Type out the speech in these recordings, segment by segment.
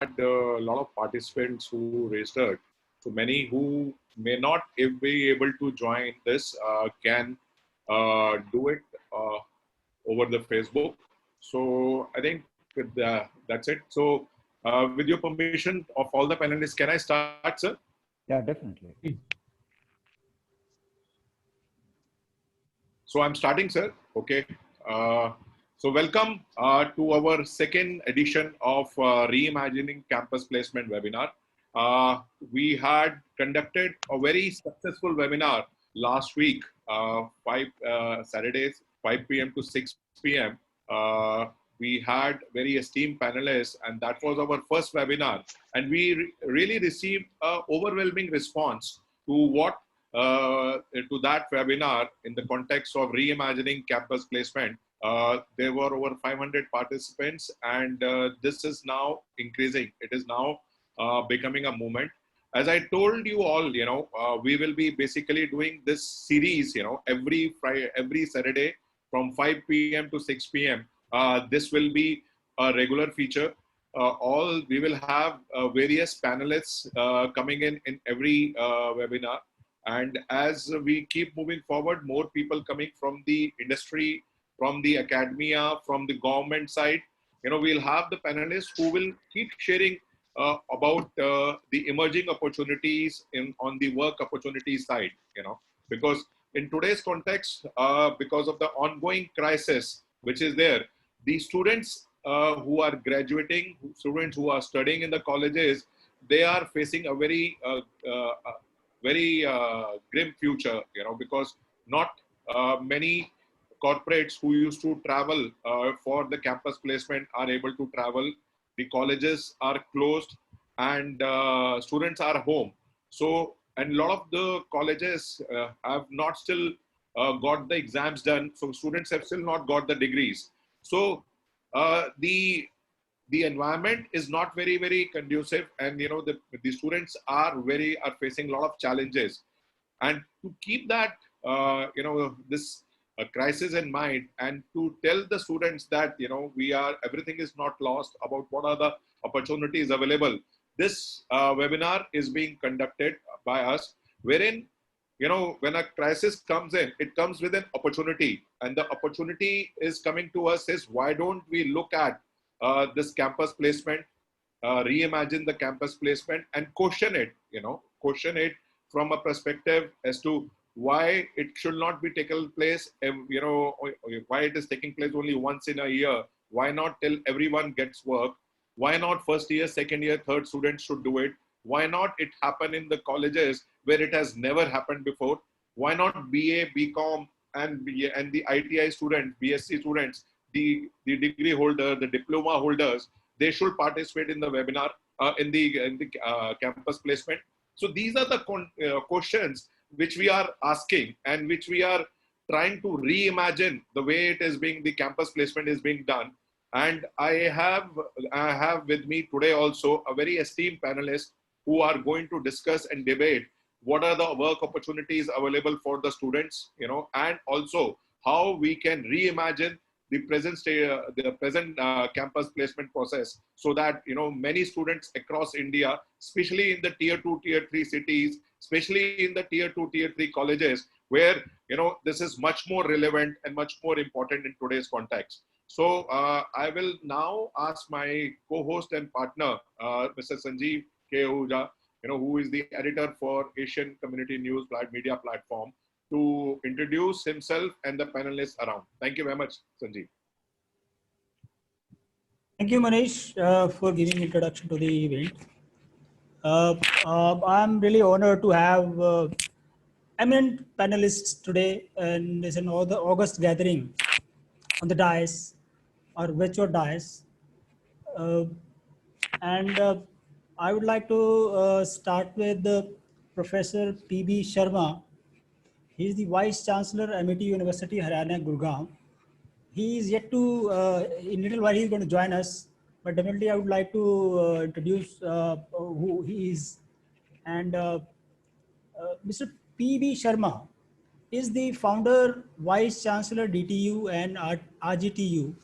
a lot of participants who registered. So many who may not be able to join this can do it over the Facebook. So I think that's it. So with your permission of all the panelists, can I start, sir? Yeah, definitely. So I'm starting, sir. Okay. Uh, so welcome to our second edition of Reimagining Campus Placement webinar. We had conducted a very successful webinar last week, 5 Saturdays, 5 p.m. to 6 p.m. We had very esteemed panelists, and that was our first webinar. And we really received an overwhelming response to what to that webinar in the context of reimagining campus placement. There were over 500 participants, and this is now increasing. It is now becoming a movement. As I told you all, we will be basically doing this series, every Friday, every Saturday from 5 p.m. to 6 p.m. This will be a regular feature. All we will have various panelists coming in every webinar. And as we keep moving forward, more people coming from the industry, from the academia, from the government side, we'll have the panelists who will keep sharing about the emerging opportunities on the work opportunity side, because in today's context, because of the ongoing crisis which is there, the students who are graduating, students who are studying in the colleges, they are facing a very grim future, because not many corporates who used to travel for the campus placement are able to travel. The colleges are closed, and students are home. So, and a lot of the colleges have not still got the exams done. So students have still not got the degrees. So the environment is not very conducive, and the students are facing a lot of challenges. And to keep that this crisis in mind, and to tell the students that everything is not lost about what are the opportunities available, this webinar is being conducted by us, wherein when a crisis comes in, it comes with an opportunity, and the opportunity is coming to us is, why don't we look at this campus placement, reimagine the campus placement, and question it from a perspective as to why it should not be taken place, why it is taking place only once in a year. Why not till everyone gets work? Why not first year, second year, third students should do it? Why not it happen in the colleges where it has never happened before? Why not BA, BCom, and the ITI students, BSc students, the degree holder, the diploma holders, they should participate in the webinar, in the campus placement. So these are the questions which we are asking, and which we are trying to reimagine the way the campus placement is being done. And I have with me today also a very esteemed panelist who are going to discuss and debate what are the work opportunities available for the students, and also how we can reimagine the present campus placement process, so that many students across India, especially in the tier 2, tier 3 cities, especially in the tier 2, tier 3 colleges, where this is much more relevant and much more important in today's context. So I will now ask my co-host and partner, Mr. Sanjeev K. Ahuja, who is the editor for Asian Community News Media Platform, to introduce himself and the panelists around. Thank you very much, Sanjeev. Thank you, Manish, for giving introduction to the event. I'm really honored to have eminent panelists today, and it's an August gathering on the dais or virtual dais. And I would like to start with Professor P.B. Sharma. He is the Vice Chancellor, Amity University, Haryana, Gurgaon. He is yet to, in little while he's going to join us, but definitely I would like to introduce who he is. And Mr. P.B. Sharma is the founder, Vice Chancellor, DTU and RGTU,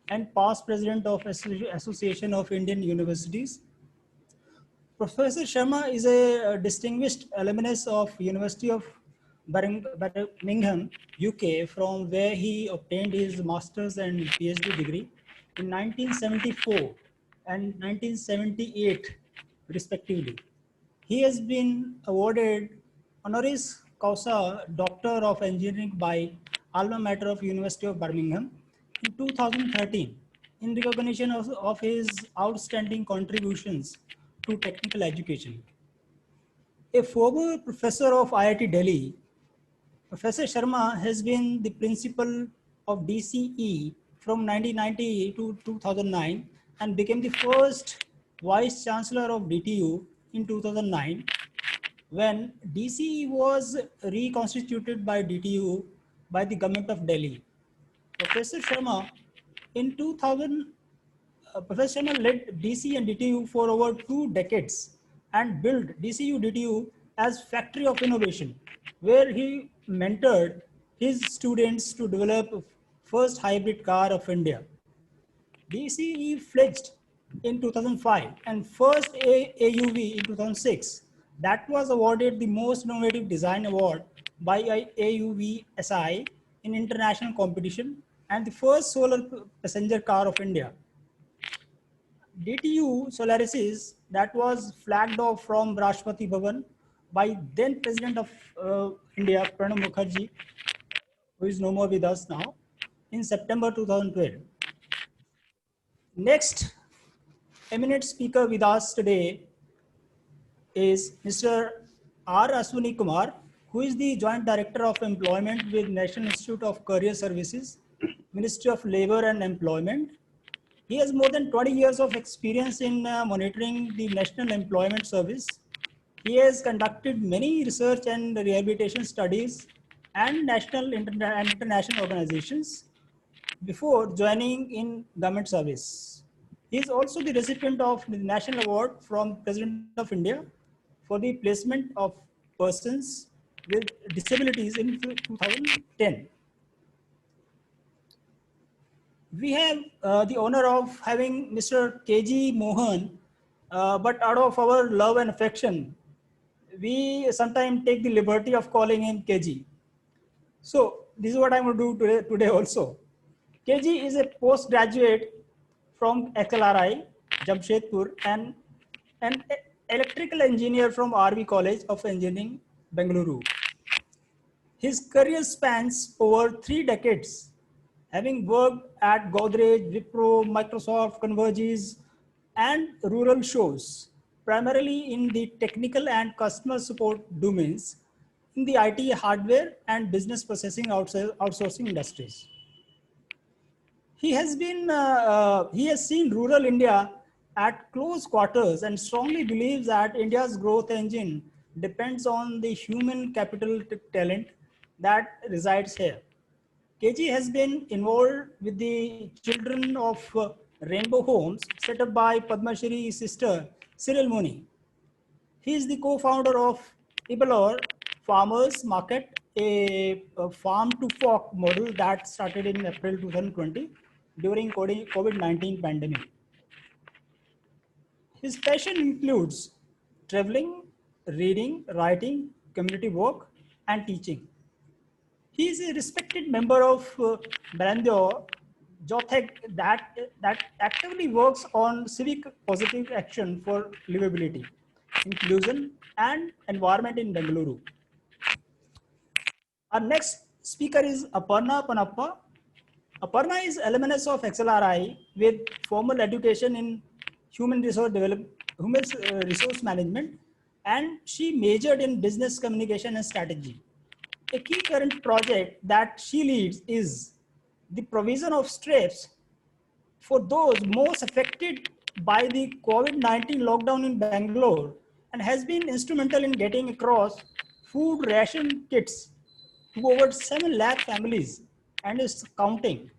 and past President of Association of Indian Universities, Professor Sharma is a distinguished alumnus of University of Birmingham, UK, from where he obtained his master's and PhD degree in 1974 and 1978, respectively. He has been awarded honoris causa Doctor of Engineering by Alma Mater of University of Birmingham in 2013 in recognition of his outstanding contributions to technical education. A former professor of IIT Delhi, Professor Sharma has been the principal of DCE from 1990 to 2009 and became the first Vice Chancellor of DTU in 2009 when DCE was reconstituted by DTU by the government of Delhi. Professor Sharma in 2000 Professor Sharma led DC and DTU for over 2 decades and built DCU DTU as factory of innovation, where he mentored his students to develop first hybrid car of India. DCE fledged in 2005 and first AUV in 2006. That was awarded the most innovative design award by AUVSI in international competition and the first solar passenger car of India. DTU Solaris that was flagged off from Rashtrapati Bhavan by then President of India, Pranab Mukherjee, who is no more with us now, in September 2012. Next eminent speaker with us today is Mr. R. Aswani Kumar, who is the Joint Director of Employment with National Institute of Career Services, Ministry of Labor and Employment. He has more than 20 years of experience in monitoring the National Employment Service. He has conducted many research and rehabilitation studies and national and international organizations before joining in government service. He is also the recipient of the National Award from President of India for the placement of persons with disabilities in 2010. We have the honor of having Mr. KG Mohan, but out of our love and affection, we sometimes take the liberty of calling him KG. So this is what I'm going to do today also. KG is a postgraduate from XLRI, Jamshedpur, and an electrical engineer from RV College of Engineering, Bengaluru. His career spans over 3 decades, having worked at Godrej, Wipro, Microsoft, Convergys, and rural shows, primarily in the technical and customer support domains in the IT hardware and business processing outsourcing industries. He has seen rural India at close quarters and strongly believes that India's growth engine depends on the human capital talent that resides here. KG has been involved with the children of Rainbow Homes set up by Padma Shri's sister Cyril Moni. He is the co-founder of Ibalor Farmers Market, a farm to fork model that started in April 2020 during COVID-19 pandemic. His passion includes traveling, reading, writing, community work, and teaching. He is a respected member of Brandio Jothek that actively works on civic positive action for livability, inclusion, and environment in Bengaluru. Our next speaker is Aparna Panappa. Aparna is alumnus of XLRI with formal education in human resource management, and she majored in business communication and strategy. A key current project that she leads is the provision of straps for those most affected by the COVID-19 lockdown in Bangalore, and has been instrumental in getting across food ration kits to over 7 lakh families and is counting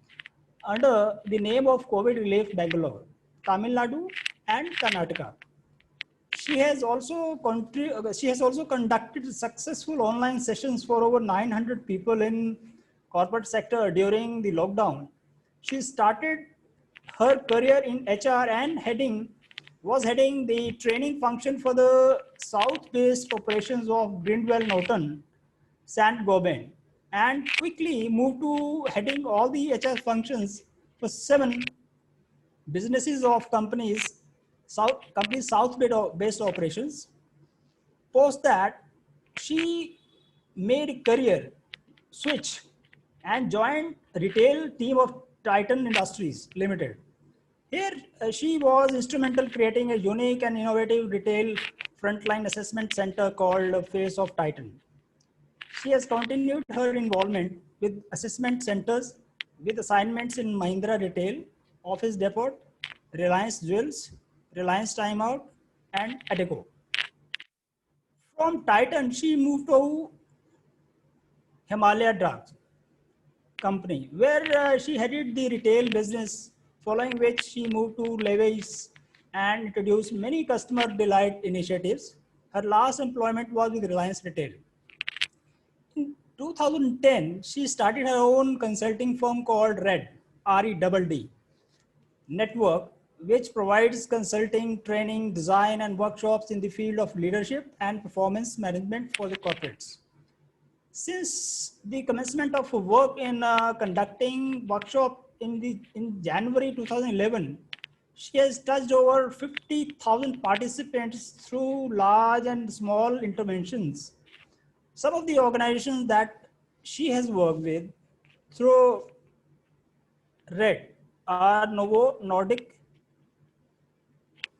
under the name of COVID Relief Bangalore, Tamil Nadu and Karnataka. She has also conducted successful online sessions for over 900 people in corporate sector during the lockdown. She started her career in HR and heading was heading the training function for the South-based operations of Grindwell Norton, Saint-Gobain, and quickly moved to heading all the HR functions for 7 businesses of companies South-based operations. Post that, she made a career switch and joined retail team of Titan Industries Limited. Here, she was instrumental creating a unique and innovative retail frontline assessment center called Face of Titan. She has continued her involvement with assessment centers with assignments in Mahindra Retail, Office Depot, Reliance Jewels, Reliance Timeout, and Adeco. From Titan, she moved to Himalaya Drugs Company, where she headed the retail business, following which she moved to Levi's and introduced many customer delight initiatives. Her last employment was with Reliance Retail. In 2010, she started her own consulting firm called REDD Network, which provides consulting, training, design, and workshops in the field of leadership and performance management for the corporates. Since the commencement of work in conducting workshop in January 2011, she has touched over 50,000 participants through large and small interventions. Some of the organizations that she has worked with through RED are Novo Nordic,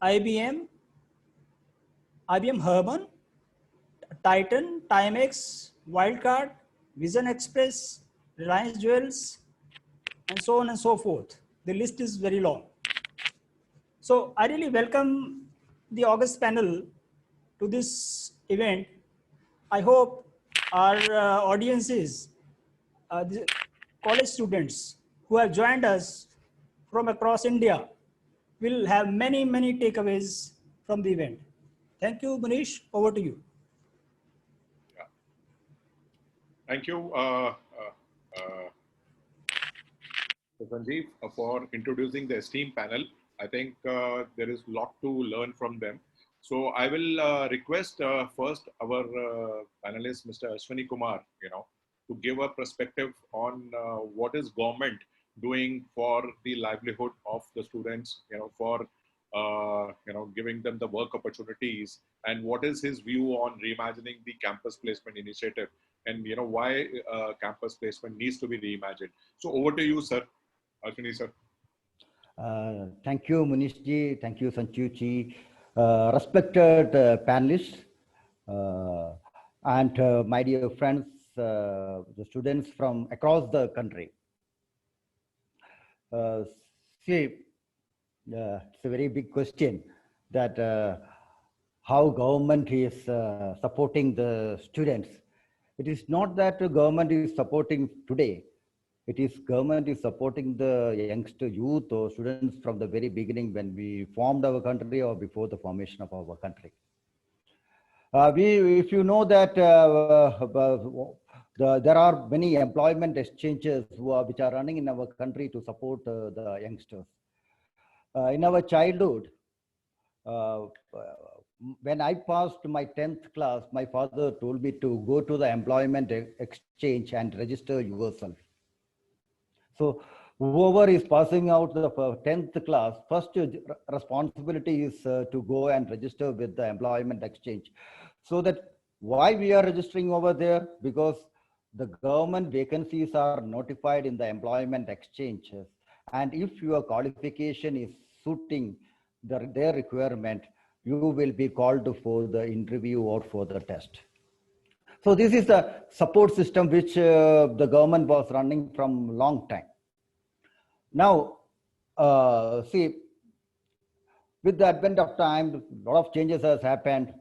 IBM, IBM Herman, Titan, Timex, Wildcard, Vision Express, Reliance Jewels, and so on and so forth. The list is very long. So I really welcome the August panel to this event. I hope our audiences, the college students who have joined us from across India will have many, many takeaways from the event. Thank you, Manish. Over to you. Thank you, Sanjeev, for introducing the esteemed panel. I think there is a lot to learn from them. So I will request first our panelist, Mr. Ashwani Kumar, to give a perspective on what is government doing for the livelihood of the students, for giving them the work opportunities, and what is his view on reimagining the campus placement initiative, and why campus placement needs to be reimagined. So over to you, sir. Ashwini, sir. Thank you, Munish ji. Thank you, Sanjeev ji. Respected panelists and my dear friends, the students from across the country. See, it's a very big question that how government is supporting the students. It is not that the government is supporting today. It is government is supporting the youngster youth or students from the very beginning when we formed our country or before the formation of our country. If you know that there are many employment exchanges which are running in our country to support the youngsters. In our childhood, when I passed my 10th class, my father told me to go to the employment exchange and register yourself. So whoever is passing out the 10th class, first responsibility is to go and register with the employment exchange. So that why we are registering over there? Because the government vacancies are notified in the employment exchanges. And if your qualification is suiting their requirement, you will be called for the interview or for the test. So this is the support system which the government was running from long time. Now, see, with the advent of time, a lot of changes has happened,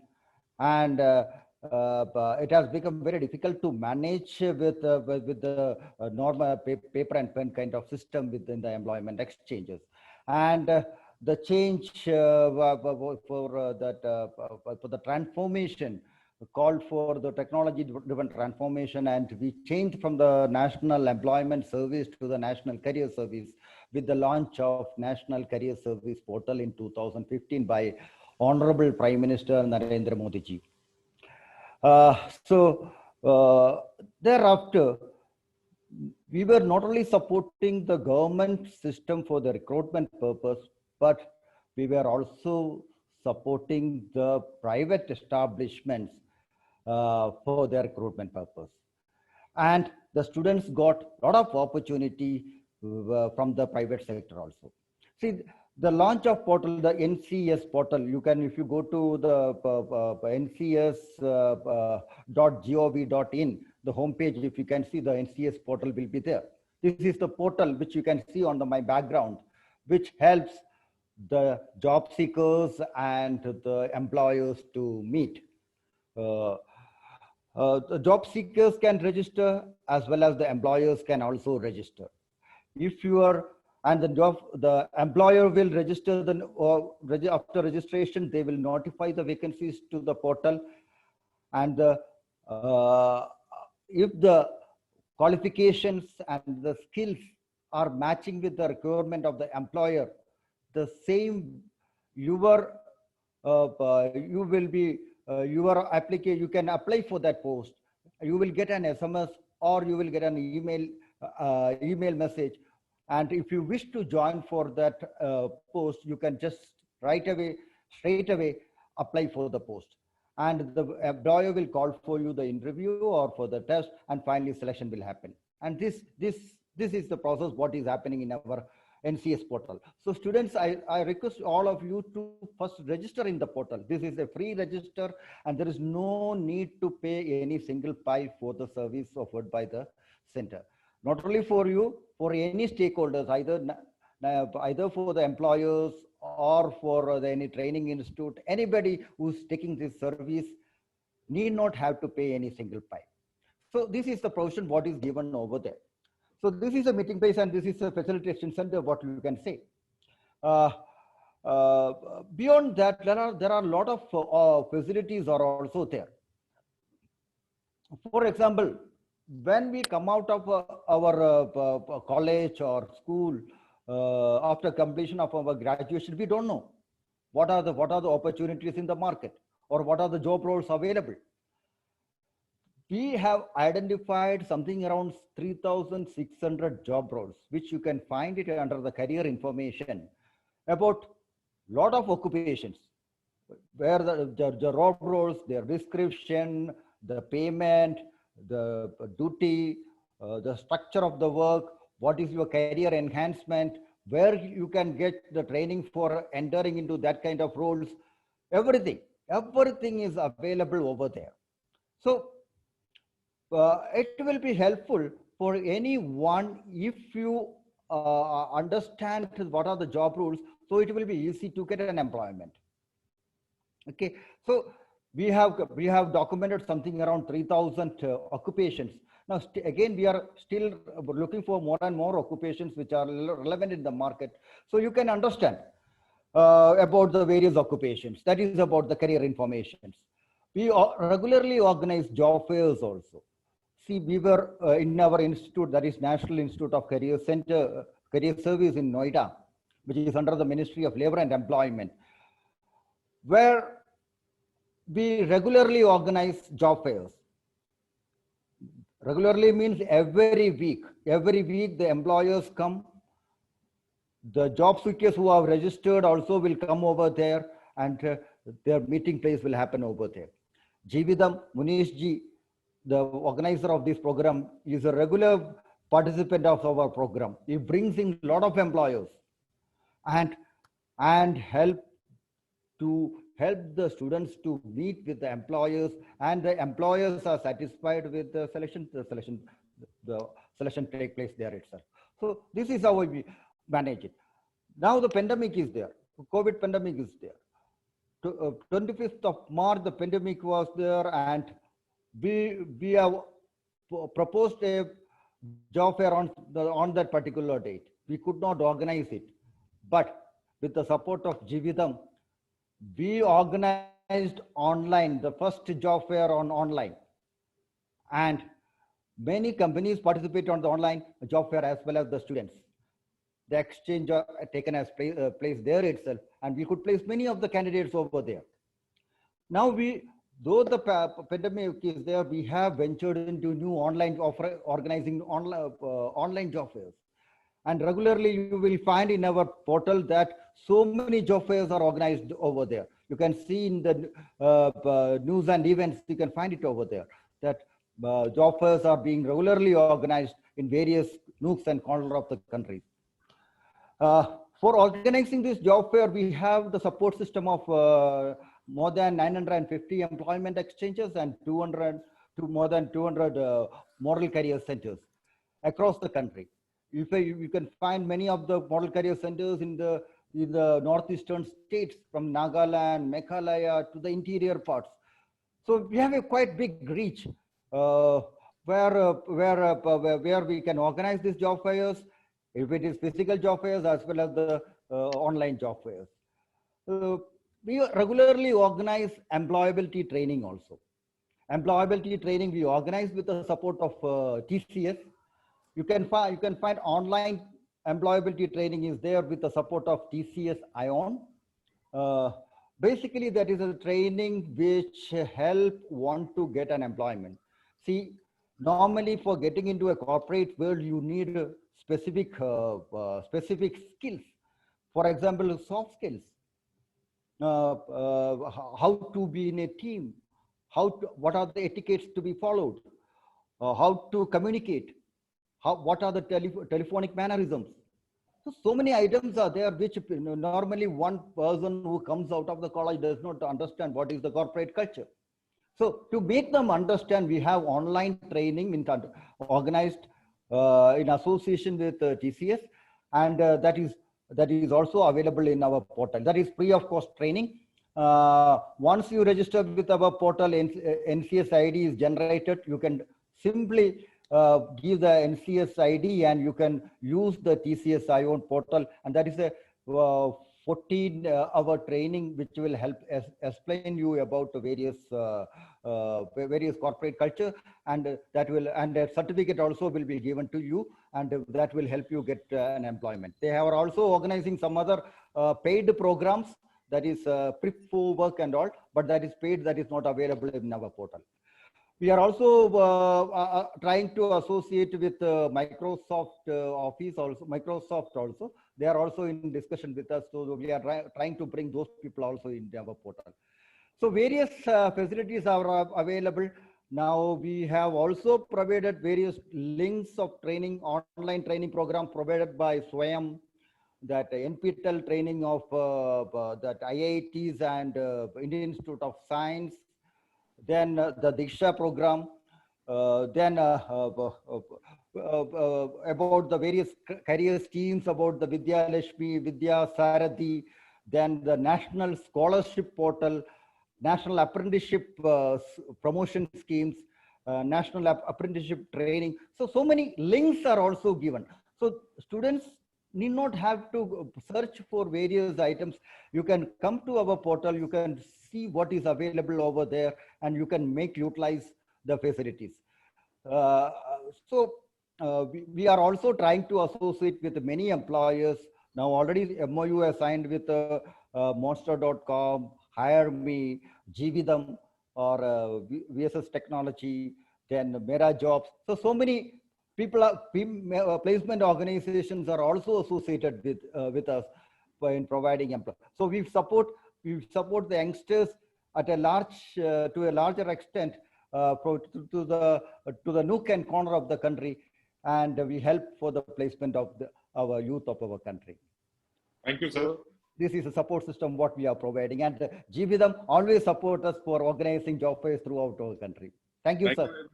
and it has become very difficult to manage with the normal paper and pen kind of system within the employment exchanges. And the change for the transformation called for the technology-driven transformation, and we changed from the National Employment Service to the National Career Service, with the launch of National Career Service Portal in 2015 by Honorable Prime Minister Narendra Modi ji. Thereafter, we were not only supporting the government system for the recruitment purpose, but we were also supporting the private establishments for their recruitment purpose. And the students got a lot of opportunity from the private sector also. See, the launch of portal, the NCS portal, you can, if you go to the ncs.gov.in, the homepage, if you can see, the NCS portal will be there. This is the portal which you can see on my background, which helps the job seekers and the employers to meet. The job seekers can register as well as the employers can also register. If you are, and the employer will register, after registration, they will notify the vacancies to the portal. And if the qualifications and the skills are matching with the requirement of the employer, the same you will be you can apply for that post. You will get an SMS or you will get an email message. And if you wish to join for that post, you can just straight away apply for the post. And the employer will call for you the interview or for the test, and finally selection will happen. And this is the process what is happening in our NCS portal. So students, I request all of you to first register in the portal. This is a free register and there is no need to pay any single pie for the service offered by the center. Not only for you, for any stakeholders, either for the employers or for any training institute, anybody who's taking this service need not have to pay any single pie. So this is the provision what is given over there. So this is a meeting place and this is a facilitation center, what you can say. Beyond that, there are a lot of facilities are also there. For example, when we come out of our college or school, after completion of our graduation, we don't know what are the opportunities in the market or what are the job roles available. We have identified something around 3,600 job roles, which you can find it under the career information about lot of occupations, where the job roles, their description, the payment, the duty, the structure of the work, what is your career enhancement, where you can get the training for entering into that kind of roles, everything is available over there. So it will be helpful for anyone if you understand what are the job rules, so it will be easy to get an employment. Okay, so we have documented something around 3,000 occupations. Now again, we are still looking for more and more occupations which are relevant in the market, so you can understand about the various occupations. That is about the career informations. We regularly organize job fairs also. See, we were in our institute, that is National Institute of Career Center, Career Service in Noida, which is under the Ministry of Labor and Employment, where we regularly organize job fairs. Regularly means every week the employers come. The job seekers who have registered also will come over there, and their meeting place will happen over there. Jividam, Munish ji, the organizer of this program, is a regular participant of our program. He brings in a lot of employers and help the students to meet with the employers, and the employers are satisfied with the selection take place there itself. So this is how we manage it. Now the pandemic is there. COVID pandemic is there. 25th of March, the pandemic was there, and we have proposed a job fair on that particular date. We could not organize it, but with the support of Jividam, we organized online, the first job fair online, and many companies participate on the online job fair as well as the students. the exchange taken as place there itself, and we could place many of the candidates over there. Now though the pandemic is there, we have ventured into new online organizing online job fairs. And regularly you will find in our portal that so many job fairs are organized over there. You can see in the news and events, you can find it over there, that job fairs are being regularly organized in various nooks and corners of the country. For organizing this job fair, we have the support system of more than 950 employment exchanges and more than 200 model career centers across the country. You can find many of the model career centers in the northeastern states, from Nagaland, Meghalaya to the interior parts. So we have a quite big reach where we can organize these job fairs, if it is physical job fairs as well as the online job fairs. We regularly organize employability training also. Employability training we organize with the support of TCS. You can find online employability training is there with the support of TCS ION. Basically, that is a training which help want to get an employment. See, normally for getting into a corporate world, you need specific skills. For example, soft skills. How to be in a team, what are the etiquettes to be followed, how to communicate, what are the telephonic mannerisms. So many items are there which normally one person who comes out of the college does not understand what is the corporate culture. So to make them understand, we have online training organized in association with TCS, and that is also available in our portal. That is free of cost training. Once you register with our portal, NCS ID is generated. You can simply give the NCS ID and you can use the TCS ION portal, and that is a 14-hour training which will help explain you about the various corporate culture, and a certificate also will be given to you, and that will help you get an employment. They are also organizing some other paid programs, that is prep for work and all, but that is paid, that is not available in our portal. We are also trying to associate with Microsoft Office also, Microsoft also. They are also in discussion with us. So we are trying to bring those people also in our portal. So various facilities are available. Now we have also provided various links of training, online training program provided by SWAYAM, that NPTEL training of that IITs and Indian Institute of Science, then the Diksha program, then about the various career schemes, about the Vidya Lakshmi, Vidya Sarathi, then the National Scholarship Portal, National Apprenticeship Promotion Schemes, National Apprenticeship Training. So many links are also given. So students need not have to search for various items. You can come to our portal, you can see what is available over there, and you can utilize the facilities. We are also trying to associate with many employers. Now already MOU has signed with Monster.com, HireMe, Jeevidam, or VSS Technology, then Mera Jobs. So many people placement organizations are also associated with us in providing employment. So we support the youngsters at a larger extent to the nook and corner of the country, and we help for the placement of our youth of our country. Thank you, sir. So this is a support system what we are providing, and Jeevidam always support us for organizing job fairs throughout our country. Thank you, sir.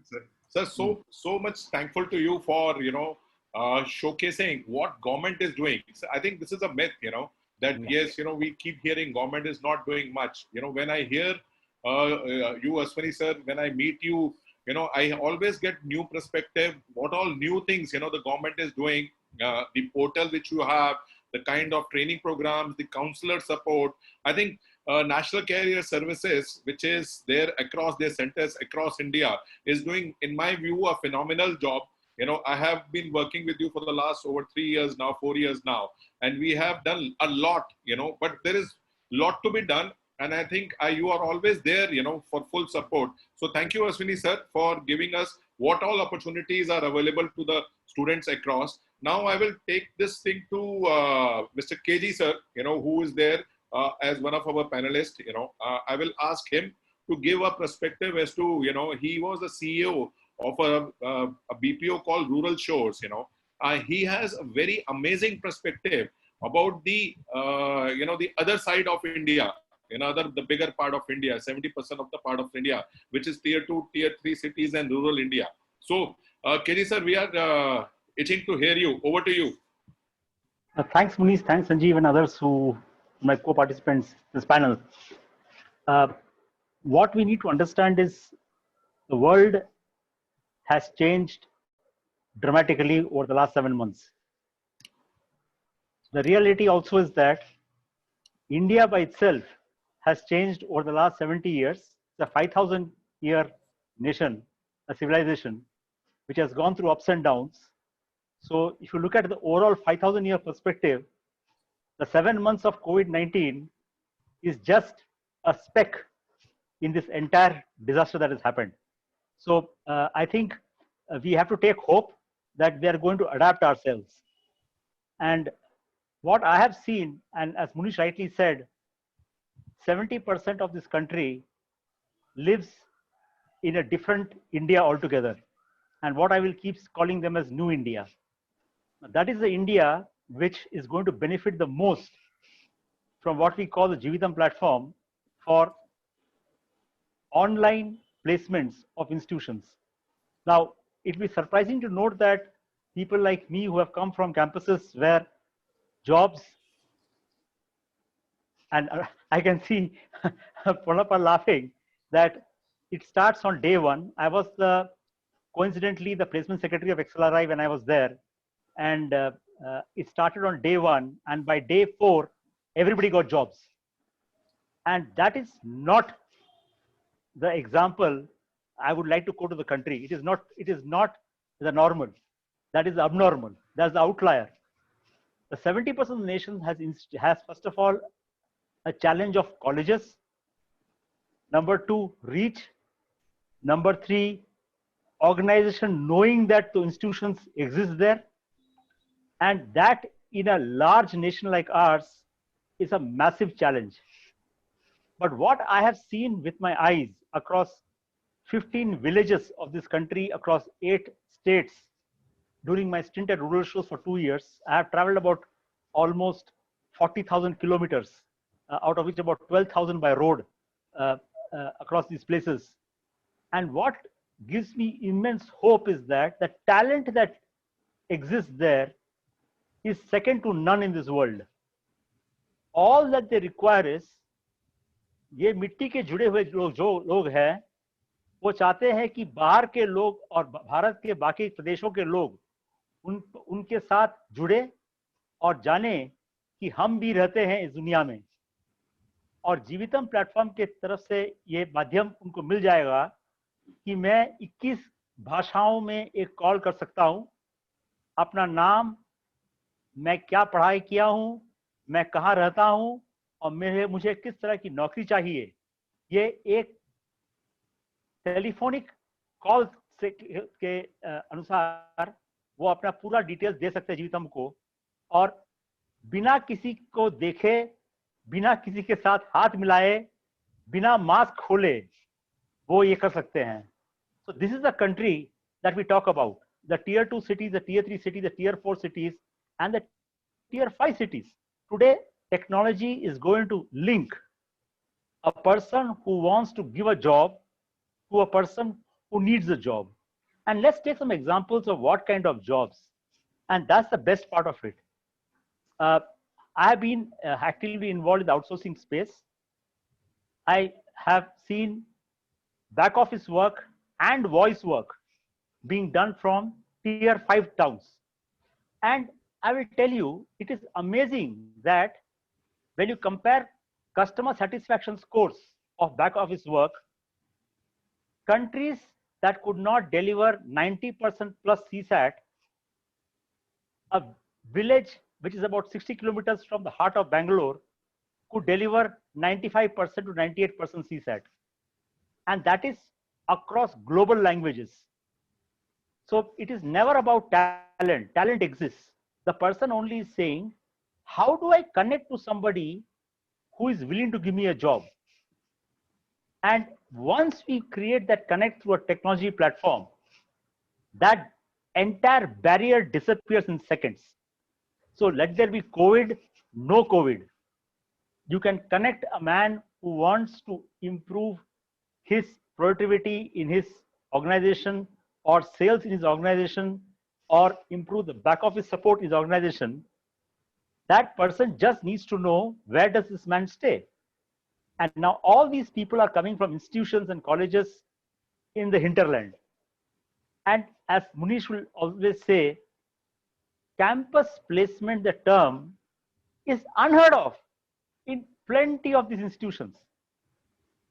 Sir, so much thankful to you for showcasing what government is doing. So I think this is a myth, that yes, we keep hearing government is not doing much. When I hear you, Aswani sir, when I meet you, I always get new perspective, what all new things, the government is doing, the portal which you have, the kind of training programs, the counselor support. I think National Career Services, which is there across their centers across India, is doing, in my view, a phenomenal job. I have been working with you for the last over 3 years now, 4 years now, and we have done a lot, but there is a lot to be done. And I think you are always there, for full support. So thank you, Ashwini sir, for giving us what all opportunities are available to the students across. Now I will take this thing to Mr. KG sir, who is there as one of our panelists. I will ask him to give a perspective as to, he was the CEO of a BPO called Rural Shores. He has a very amazing perspective about the the other side of India, the bigger part of India, 70% of the part of India, which is tier 2, tier 3 cities and rural India. So, KG sir, we are itching to hear you. Over to you. Thanks, Munish. Thanks, Sanjeev, and others my co-participants this panel. What we need to understand is the world has changed dramatically over the last 7 months. The reality also is that India by itself has changed over the last 70 years. It's a 5,000-year nation, a civilization, which has gone through ups and downs. So if you look at the overall 5,000-year perspective, the 7 months of COVID-19 is just a speck in this entire disaster that has happened. So I think we have to take hope that we are going to adapt ourselves. And what I have seen, and as Munish rightly said, 70% of this country lives in a different India altogether. And what I will keep calling them as New India. That is the India which is going to benefit the most from what we call the Jivitam platform for online placements of institutions. Now, it will be surprising to note that people like me who have come from campuses where jobs, and I can see Pranapa laughing, that it starts on day one. I was coincidentally the placement secretary of XLRI when I was there, and it started on day one, and by day 4, everybody got jobs. And that is not the example I would like to quote to the country. It is not the normal. That is abnormal. That's the outlier. The 70% of the nation has first of all a challenge of colleges. Number 2, reach. Number 3, organization knowing that the institutions exist there. And that in a large nation like ours is a massive challenge. But what I have seen with my eyes across 15 villages of this country, across 8 states, during my stint at Rural Shores for 2 years, I have traveled about almost 40,000 kilometers, out of which about 12,000 by road across these places. And what gives me immense hope is that the talent that exists there is second to none in this world. All that they require is, ये मिट्टी के जुड़े हुए जो लोग हैं, वो चाहते हैं कि बाहर के लोग और भारत के बाकी प्रदेशों के लोग उनके साथ जुड़े और जाने कि हम भी रहते हैं इस दुनिया में. और जीवितम प्लेटफॉर्म के तरफ से ये माध्यम उनको मिल जाएगा कि मैं 21 भाषाओं में एक कॉल कर सकता हूं, अपना नाम, मैं क्या पढ़ाई किया हूं, मैं कहाँ रहता हूं और मुझे किस तरह की नौकरी चाहिए, ये एक टेलीफोनिक कॉल के अनुसार वो अपना पूरा डिटेल्स दे सकते हैं जीवितम को, और बिना किसी को देखे, बिना किसी के साथ हाथ मिलाए, बिना मास्क खोले वो ये कर सकते हैं. So this is the country that we talk about, the tier 2 cities, the tier 3 cities, the tier 4 cities, and the tier 5 cities. Today, technology is going to link a person who wants to give a job to a person who needs a job. And let's take some examples of what kind of jobs. And that's the best part of it. I have been actively involved in the outsourcing space. I have seen back office work and voice work being done from tier 5 towns. And I will tell you, it is amazing that when you compare customer satisfaction scores of back office work, countries that could not deliver 90% plus CSAT, a village which is about 60 kilometers from the heart of Bangalore could deliver 95% to 98% CSAT. And that is across global languages. So it is never about talent. Talent exists. The person only is saying, how do I connect to somebody who is willing to give me a job? And once we create that connect through a technology platform, that entire barrier disappears in seconds. So let there be COVID, no COVID. You can connect a man who wants to improve his productivity in his organization or sales in his organization or improve the back office support in his organization. That person just needs to know, where does this man stay? And now all these people are coming from institutions and colleges in the hinterland. And as Munish will always say, campus placement, the term, is unheard of in plenty of these institutions.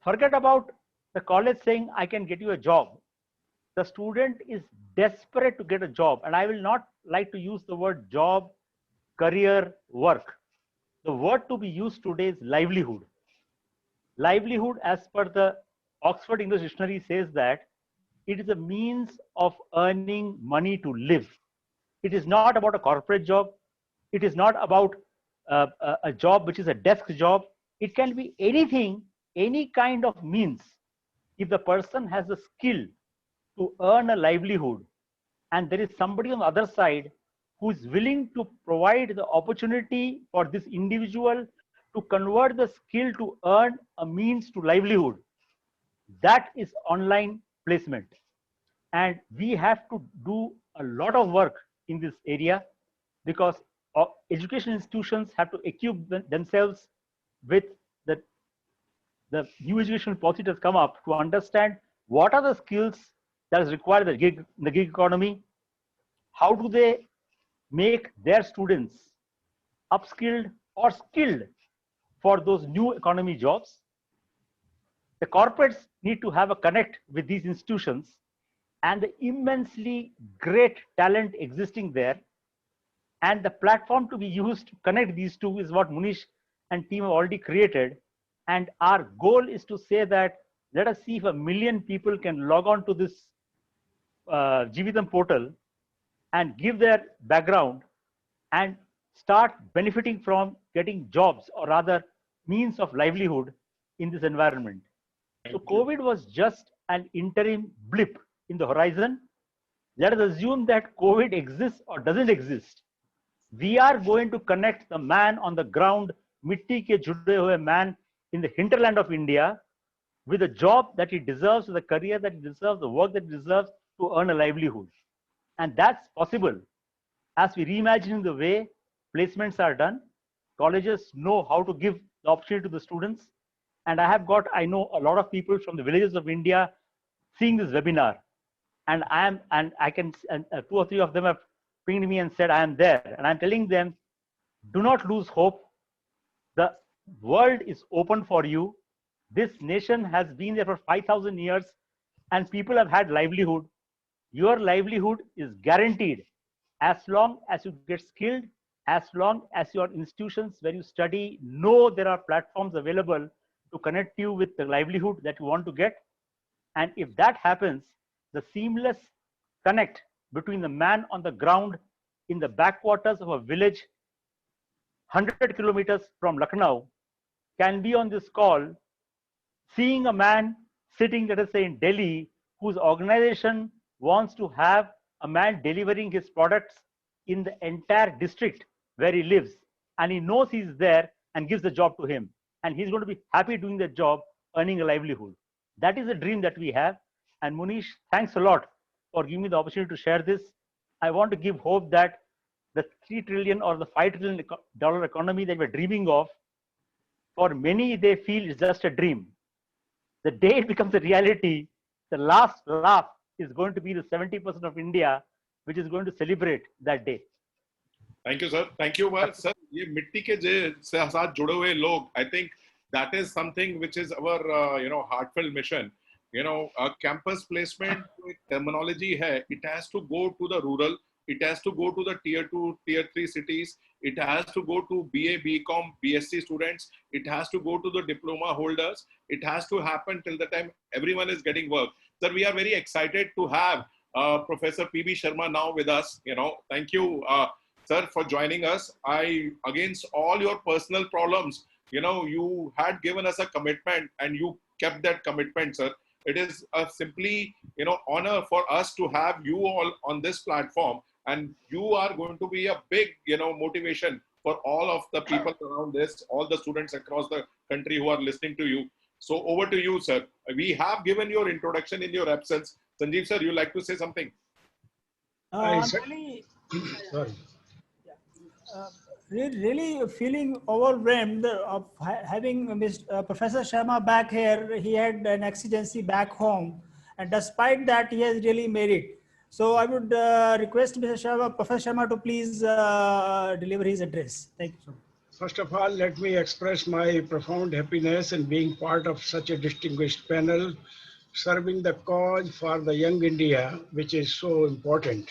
Forget about the college saying, I can get you a job. The student is desperate to get a job. And I will not like to use the word job, career, work. The word to be used today is livelihood. Livelihood, as per the Oxford English Dictionary, says that it is a means of earning money to live. It is not about a corporate job. It is not about a job which is a desk job. It can be anything, any kind of means. If the person has the skill to earn a livelihood, and there is somebody on the other side who is willing to provide the opportunity for this individual to convert the skill to earn a means to livelihood, that is online placement. And we have to do a lot of work in this area, because education institutions have to equip themselves with the new educational policy that has come up to understand what are the skills that is required in the gig economy. How do they make their students upskilled or skilled for those new economy jobs? The corporates need to have a connect with these institutions and the immensely great talent existing there. And the platform to be used to connect these two is what Munish and team have already created. And our goal is to say that, let us see if 1 million people can log on to this Jeevitam portal and give their background and start benefiting from getting jobs, or rather means of livelihood in this environment. So COVID was just an interim blip in the horizon. Let us assume that COVID exists or doesn't exist. We are going to connect the man on the ground, mitti ke jude hue man in the hinterland of India, with a job that he deserves, with a career that he deserves, the work that he deserves to earn a livelihood. And that's possible as we reimagine the way placements are done. Colleges know how to give the opportunity to the students. And I know a lot of people from the villages of India seeing this webinar. And two or three of them have pinged me and said, I am there. And I'm telling them, do not lose hope. The world is open for you. This nation has been there for 5,000 years and people have had livelihood. Your livelihood is guaranteed as long as you get skilled, as long as your institutions where you study know there are platforms available to connect you with the livelihood that you want to get. And if that happens, the seamless connect between the man on the ground in the backwaters of a village 100 kilometers from Lucknow can be on this call, seeing a man sitting, let us say, in Delhi, whose organization wants to have a man delivering his products in the entire district where he lives, and he knows he's there and gives the job to him, and he's going to be happy doing the job, earning a livelihood. That is a dream that we have. And Munish, thanks a lot for giving me the opportunity to share this. I want to give hope that the $3 trillion or the $5 trillion economy that we're dreaming of, for many, they feel it's just a dream. The day it becomes a reality, the last laugh is going to be the 70% of India, which is going to celebrate that day. Thank you, sir. Thank you, sir. ये मिट्टी के साथ जुड़े हुए लोग, I think that is something which is our heartfelt mission. campus placement terminology hai, it has to go to the rural, it has to go to the tier 2, tier 3 cities, it has to go to BA, BCom, BSc students, it has to go to the diploma holders, it has to happen till the time everyone is getting work. Sir, we are very excited to have Professor PB Sharma now with us. Thank you, sir, for joining us. Against all your personal problems, you had given us a commitment and you kept that commitment, sir. It is a simply, honor for us to have you all on this platform, and you are going to be a big, motivation for all of the people around this, all the students across the country who are listening to you. So over to you, sir. We have given your introduction in your absence. Sanjeev, sir, you like to say something? I'm really, Sorry. really feeling overwhelmed of having Professor Sharma back here. He had an exigency back home, and despite that, he has really made it. So I would request Professor Sharma to please deliver his address. Thank you so much. First of all, let me express my profound happiness in being part of such a distinguished panel, serving the cause for the young India, which is so important.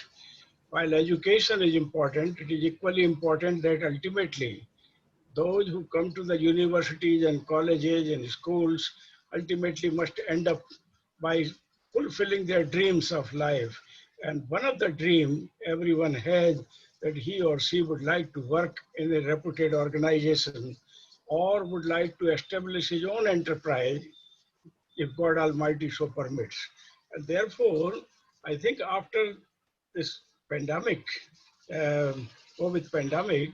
While education is important, it is equally important that ultimately those who come to the universities and colleges and schools ultimately must end up by fulfilling their dreams of life. And one of the dreams everyone has, that he or she would like to work in a reputed organization or would like to establish his own enterprise if God Almighty so permits. And therefore, I think after this pandemic, COVID pandemic,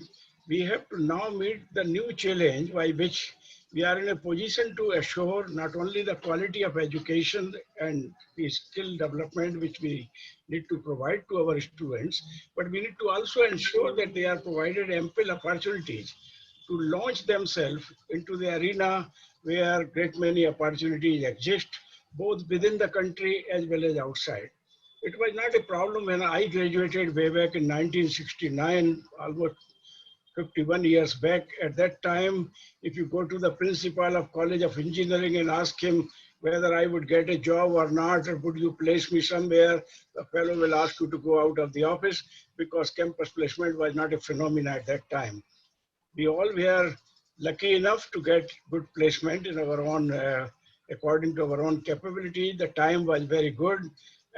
we have to now meet the new challenge by which we are in a position to assure not only the quality of education and the skill development which we need to provide to our students, but we need to also ensure that they are provided ample opportunities to launch themselves into the arena where great many opportunities exist, both within the country as well as outside. It was not a problem when I graduated way back in 1969, almost 51 years back. At that time, if you go to the principal of College of Engineering and ask him whether I would get a job or not, or would you place me somewhere, the fellow will ask you to go out of the office, because campus placement was not a phenomenon at that time. We all were lucky enough to get good placement in our own, according to our own capability. The time was very good,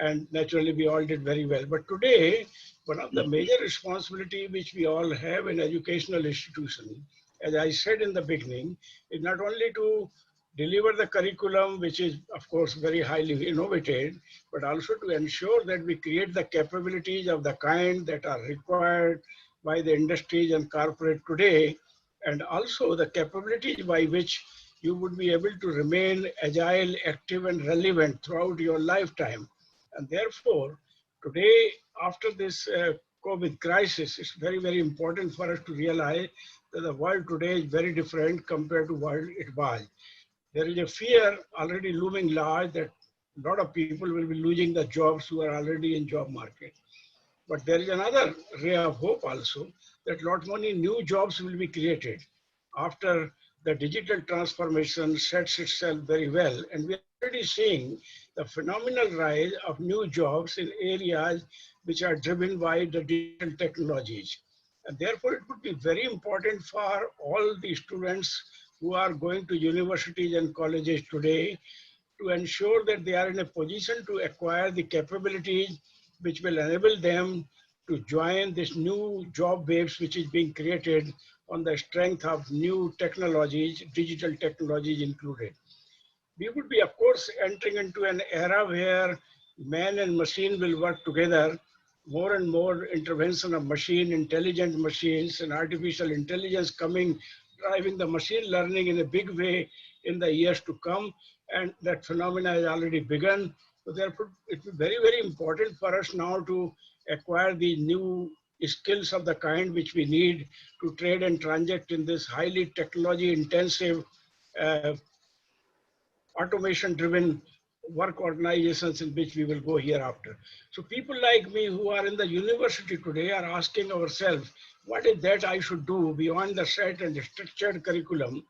and naturally we all did very well. But today, one of the major responsibility which we all have in educational institutions, as I said in the beginning, is not only to deliver the curriculum, which is of course very highly innovative, but also to ensure that we create the capabilities of the kind that are required by the industries and corporate today, and also the capabilities by which you would be able to remain agile, active, and relevant throughout your lifetime. And therefore, today, after this COVID crisis, it's very, very important for us to realize that the world today is very different compared to what it was. There is a fear already looming large that a lot of people will be losing the jobs who are already in job market. But there is another ray of hope also, that a lot many new jobs will be created after the digital transformation sets itself very well. And we are already seeing the phenomenal rise of new jobs in areas which are driven by the digital technologies. And therefore, it would be very important for all the students who are going to universities and colleges today to ensure that they are in a position to acquire the capabilities which will enable them to join this new job waves which is being created on the strength of new technologies, digital technologies included. We would be, of course, entering into an era where man and machine will work together. More and more intervention of machine, intelligent machines, and artificial intelligence coming, driving the machine learning in a big way in the years to come. And that phenomena has already begun. So therefore, it will be very, very important for us now to acquire the new skills of the kind which we need to trade and transact in this highly technology intensive, automation driven work organizations in which we will go hereafter. So people like me who are in the university today are asking ourselves, what is that I should do beyond the set and the structured curriculum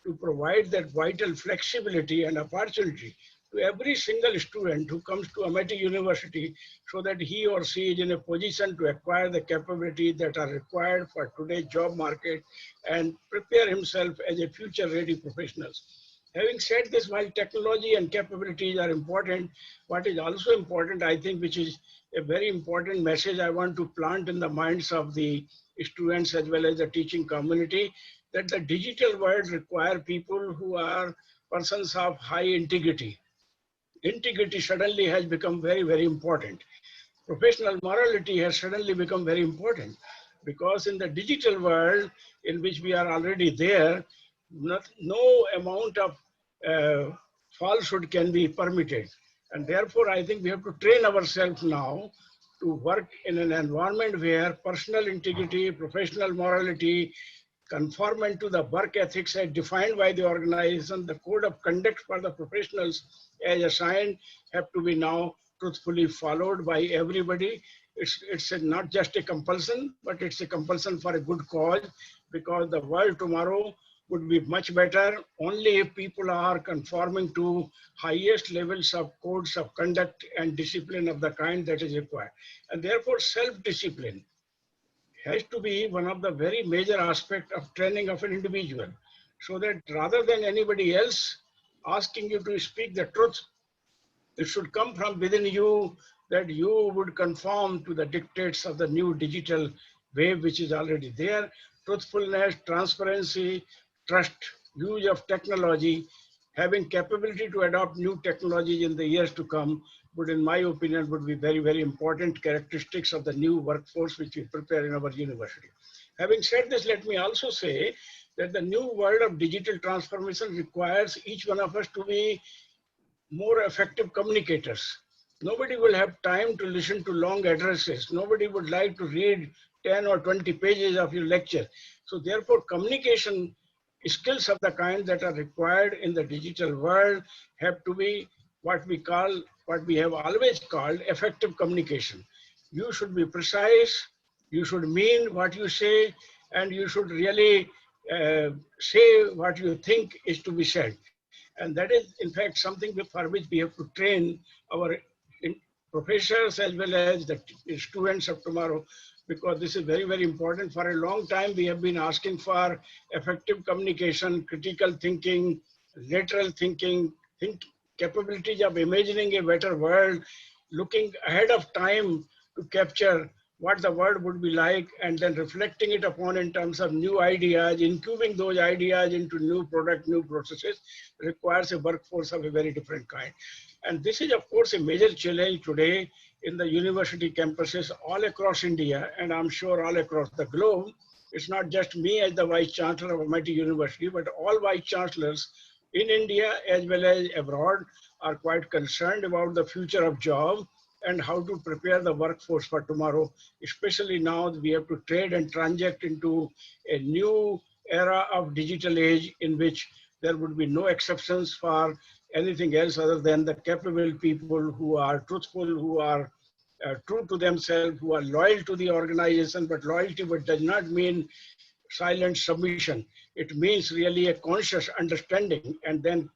to provide that vital flexibility and opportunity to every single student who comes to Amity University so that he or she is in a position to acquire the capabilities that are required for today's job market and prepare himself as a future-ready professional. Having said this, while technology and capabilities are important, what is also important, I think, which is a very important message I want to plant in the minds of the students as well as the teaching community, that the digital world requires people who are persons of high integrity. Integrity suddenly has become very, very important. Professional morality has suddenly become very important because in the digital world in which we are already there, no amount of falsehood can be permitted. And therefore, I think we have to train ourselves now to work in an environment where personal integrity, professional morality, conformant to the work ethics as defined by the organization, the code of conduct for the professionals as assigned have to be now truthfully followed by everybody. It's not just a compulsion, but it's a compulsion for a good cause, because the world tomorrow would be much better only if people are conforming to highest levels of codes of conduct and discipline of the kind that is required. And therefore, self-discipline has to be one of the very major aspects of training of an individual, so that rather than anybody else asking you to speak the truth, it should come from within you, that you would conform to the dictates of the new digital wave which is already there. Truthfulness, transparency, trust, use of technology, having capability to adopt new technologies in the years to come would, in my opinion, would be very, very important characteristics of the new workforce which we prepare in our university. Having said this, let me also say that the new world of digital transformation requires each one of us to be more effective communicators. Nobody will have time to listen to long addresses. Nobody would like to read 10 or 20 pages of your lecture. So therefore, communication skills of the kind that are required in the digital world have to be what we have always called effective communication. You should be precise, you should mean what you say, and you should really say what you think is to be said. And that is, in fact, something for which we have to train our professors as well as the students of tomorrow, because this is very, very important. For a long time, we have been asking for effective communication, critical thinking, lateral thinking, capabilities of imagining a better world, looking ahead of time to capture what the world would be like, and then reflecting it upon in terms of new ideas, incubing those ideas into new product, new processes, requires a workforce of a very different kind. And this is, of course, a major challenge today in the university campuses all across India, and I'm sure all across the globe. It's not just me as the Vice Chancellor of Amity University, but all Vice Chancellors in India as well as abroad are quite concerned about the future of job and how to prepare the workforce for tomorrow, especially now that we have to trade and transact into a new era of digital age in which there would be no exceptions for anything else other than the capable people who are truthful, who are true to themselves, who are loyal to the organization. But loyalty does not mean silent submission. It means really a conscious understanding and then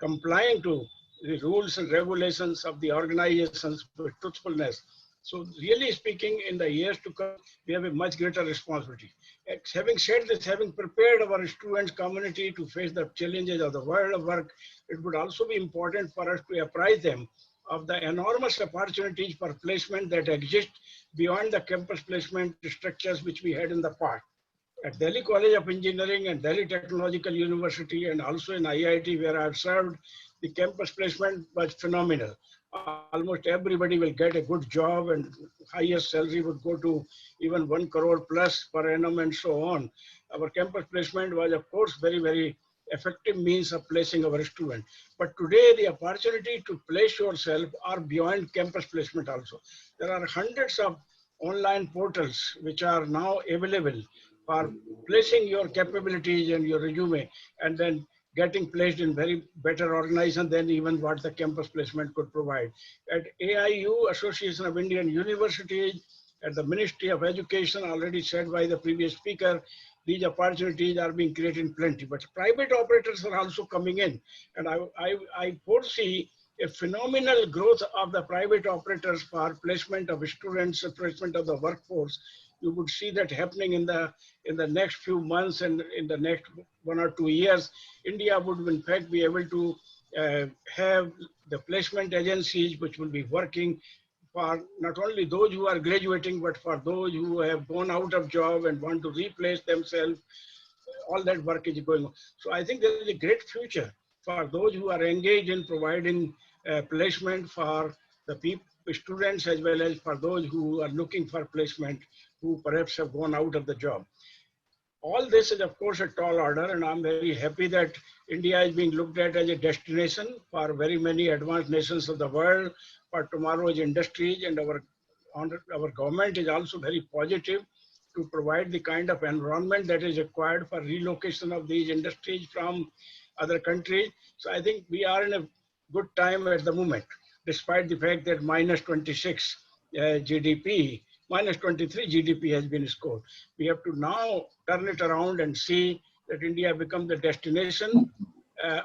complying to the rules and regulations of the organizations with truthfulness. So really speaking, in the years to come, we have a much greater responsibility. Having said this, having prepared our students community to face the challenges of the world of work, it would also be important for us to apprise them of the enormous opportunities for placement that exist beyond the campus placement structures which we had in the past. At Delhi College of Engineering and Delhi Technological University, and also in IIT where I've served, the campus placement was phenomenal. Almost everybody will get a good job, and highest salary would go to even 1 crore plus per annum and so on. Our campus placement was, of course, very, very effective means of placing our students. But today the opportunity to place yourself are beyond campus placement also. There are hundreds of online portals which are now available for placing your capabilities and your resume and then getting placed in very better organization than even what the campus placement could provide. At AIU, Association of Indian Universities, at the Ministry of Education, already said by the previous speaker, these opportunities are being created in plenty. But private operators are also coming in. And I foresee a phenomenal growth of the private operators for placement of students, placement of the workforce. You would see that happening in the next few months and in the next 1 or 2 years. India would in fact be able to have the placement agencies which will be working for not only those who are graduating, but for those who have gone out of job and want to replace themselves. All that work is going on. So I think there is a great future for those who are engaged in providing placement for the students, as well as for those who are looking for placement, who perhaps have gone out of the job. All this is, of course, a tall order, and I'm very happy that India is being looked at as a destination for very many advanced nations of the world, for tomorrow's industries, and our government is also very positive to provide the kind of environment that is required for relocation of these industries from other countries. So I think we are in a good time at the moment, despite the fact that minus 26 GDP, minus 23 GDP has been scored. We have to now turn it around and see that India becomes the destination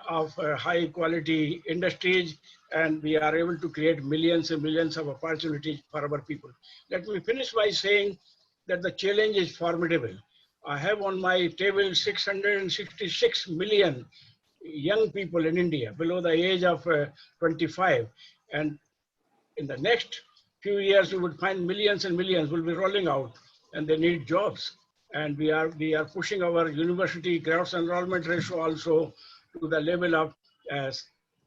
of high quality industries, and we are able to create millions and millions of opportunities for our people. Let me finish by saying that the challenge is formidable. I have on my table 666 million young people in India below the age of 25. And in the next few years, you would find millions and millions will be rolling out, and they need jobs. And we are pushing our university gross enrollment ratio also to the level of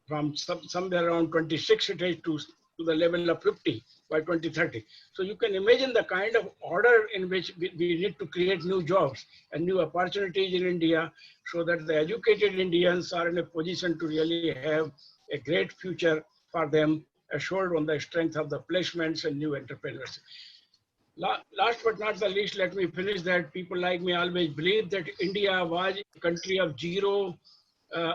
from somewhere around 26 it is to the level of 50 by 2030. So you can imagine the kind of order in which we need to create new jobs and new opportunities in India, so that the educated Indians are in a position to really have a great future for them, assured on the strength of the placements and new entrepreneurs. Last but not the least, let me finish that people like me always believe that India was a country of zero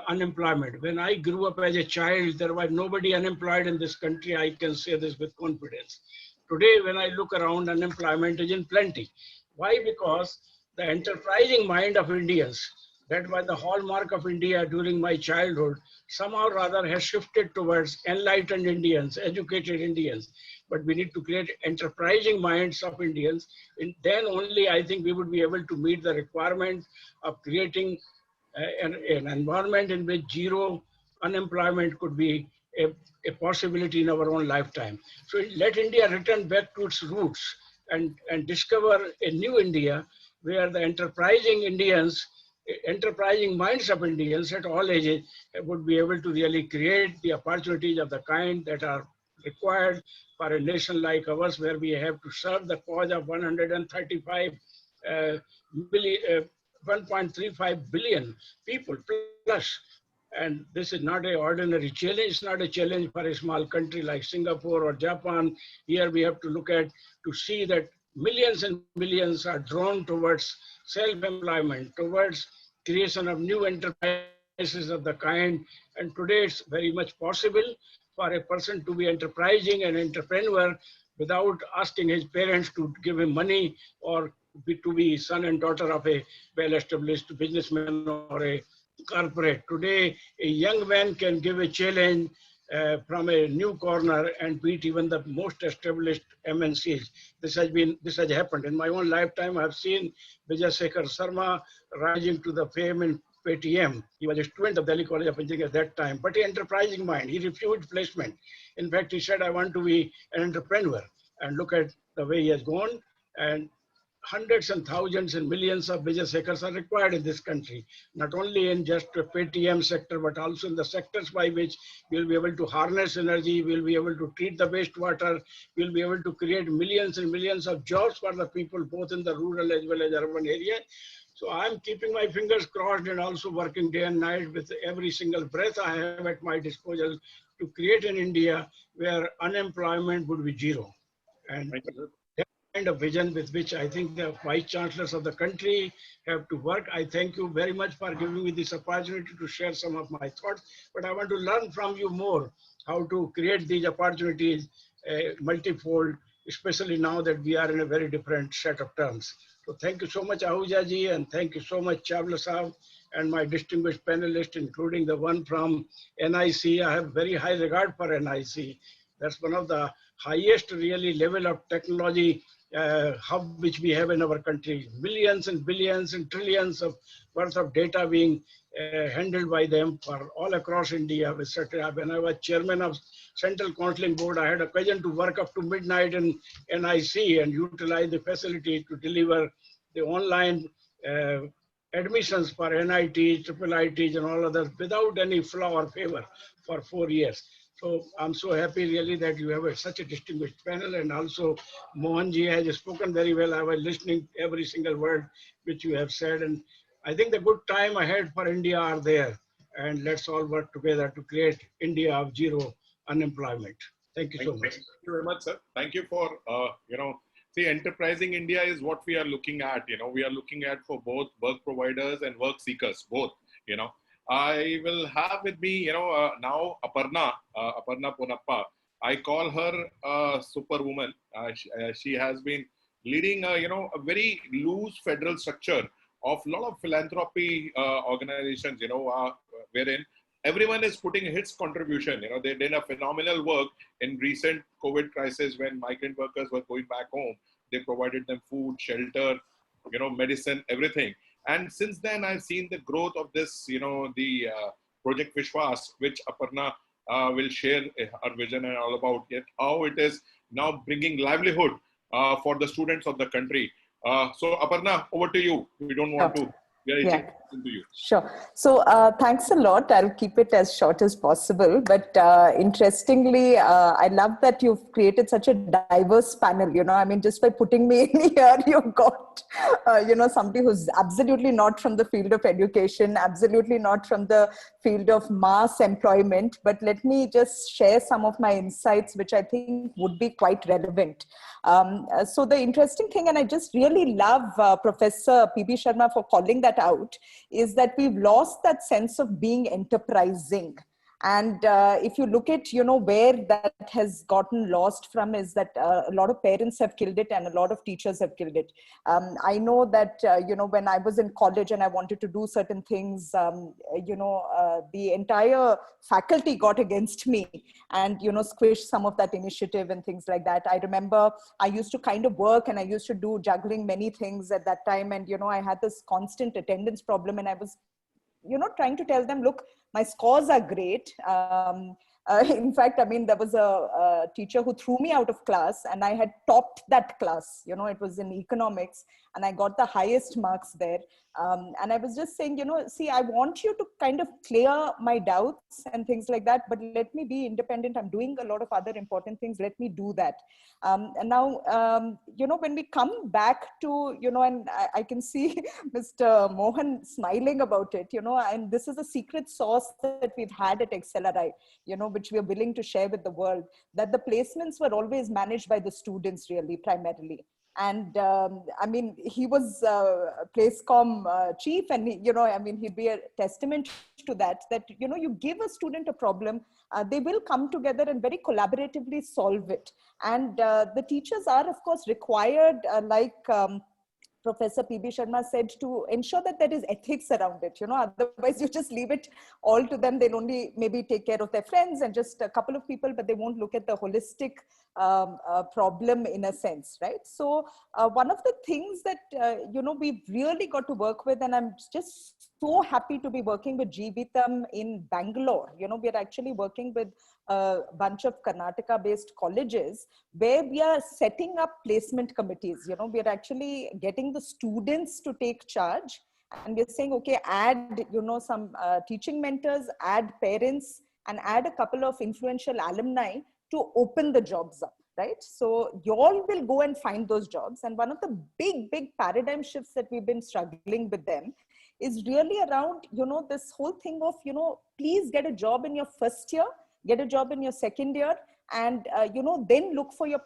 unemployment. When I grew up as a child, there was nobody unemployed in this country. I can say this with confidence. Today, when I look around, unemployment is in plenty. Why? Because the enterprising mind of Indians, that was the hallmark of India during my childhood, somehow or other has shifted towards enlightened Indians, educated Indians. But we need to create enterprising minds of Indians. And then only I think we would be able to meet the requirement of creating an environment in which zero unemployment could be a possibility in our own lifetime. So let India return back to its roots and discover a new India where the enterprising Indians, enterprising minds of Indians at all ages would be able to really create the opportunities of the kind that are required for a nation like ours, where we have to serve the cause of 1.35 billion people plus. And this is not an ordinary challenge. It's not a challenge for a small country like Singapore or Japan. Here we have to look at to see that millions and millions are drawn towards self-employment, towards creation of new enterprises of the kind. And today it's very much possible for a person to be enterprising and entrepreneur without asking his parents to give him money or to be son and daughter of a well-established businessman or a corporate. Today, a young man can give a challenge from a new corner and beat even the most established MNCs. This has happened. In my own lifetime, I've seen Vijay Shekhar Sharma rising to the fame in Paytm. He was a student of Delhi College of Engineering at that time, but an enterprising mind. He refused placement. In fact, he said, I want to be an entrepreneur. And look at the way he has gone. And hundreds and thousands and millions of Vijay Shekhars are required in this country, not only in just the Paytm sector, but also in the sectors by which we'll be able to harness energy, we'll be able to treat the wastewater, we'll be able to create millions and millions of jobs for the people, both in the rural as well as urban area. So I'm keeping my fingers crossed and also working day and night with every single breath I have at my disposal to create an India where unemployment would be zero. And kind of vision with which I think the vice chancellors of the country have to work. I thank you very much for giving me this opportunity to share some of my thoughts, but I want to learn from you more how to create these opportunities multifold especially now that we are in a very different set of terms. So thank you so much, Ahuja ji, and thank you so much, Chawla Saab, and my distinguished panelists, including the one from NIC. I have very high regard for NIC. That's one of the highest really level of technology hub which we have in our country. Millions and billions and trillions of worth of data being handled by them for all across India. When I was chairman of Central Counseling Board, I had occasion to work up to midnight in NIC and utilize the facility to deliver the online admissions for NIT, triple ITs and all others without any flaw or favor for 4 years. So I'm so happy really that you have such a distinguished panel, and also Mohanji has spoken very well. I was listening to every single word which you have said, and I think the good time ahead for India are there, and let's all work together to create India of zero unemployment. Thank you so much. Thank you very much, sir. Thank you for, see, enterprising India is what we are looking at. We are looking at for both work providers and work seekers, both. I will have with me, now Aparna Ponappa. I call her a superwoman. She has been leading, a very loose federal structure of a lot of philanthropy organizations, wherein everyone is putting its contribution. They did a phenomenal work in recent COVID crisis when migrant workers were going back home. They provided them food, shelter, medicine, everything. And since then, I've seen the growth of this, the Project Vishwas, which Aparna will share her vision and all about it, how it is now bringing livelihood for the students of the country. So Aparna, over to you. We don't want to, we are itching to you. Sure. So thanks a lot. I'll keep it as short as possible. But interestingly, I love that you've created such a diverse panel. I mean, just by putting me in here, you've got, somebody who's absolutely not from the field of education, absolutely not from the field of mass employment. But let me just share some of my insights, which I think would be quite relevant. So the interesting thing, and I just really love Professor P.B. Sharma for calling that out, is that we've lost that sense of being enterprising. And if you look at, where that has gotten lost from, is that a lot of parents have killed it and a lot of teachers have killed it. I know that, when I was in college and I wanted to do certain things, the entire faculty got against me and, squished some of that initiative and things like that. I remember I used to kind of work and I used to do juggling many things at that time. And, I had this constant attendance problem, and I was trying to tell them, look, my scores are great. In fact, I mean, there was a teacher who threw me out of class, and I had topped that class. It was in economics, and I got the highest marks there. And I was just saying, see, I want you to kind of clear my doubts and things like that, but let me be independent. I'm doing a lot of other important things. Let me do that. And now, when we come back to, and I can see Mr. Mohan smiling about it, and this is a secret sauce that we've had at XLRI, which we are willing to share with the world, that the placements were always managed by the students really primarily. And I mean, he was PlaceCom chief, and he'd be a testament to that, you give a student a problem, they will come together and very collaboratively solve it. And the teachers are, of course, required, like Professor P.B. Sharma said, to ensure that there is ethics around it. Otherwise you just leave it all to them. They'll only maybe take care of their friends and just a couple of people, but they won't look at the holistic problem in a sense, right? So one of the things that, we've really got to work with, and I'm just so happy to be working with Jeevitam in Bangalore. We're actually working with a bunch of Karnataka-based colleges where we are setting up placement committees. We're actually getting the students to take charge, and we're saying, okay, add, some teaching mentors, add parents, and add a couple of influential alumni to open the jobs up, right? So you all will go and find those jobs. And one of the big paradigm shifts that we've been struggling with them is really around, this whole thing of, please get a job in your first year, get a job in your second year, and then look for your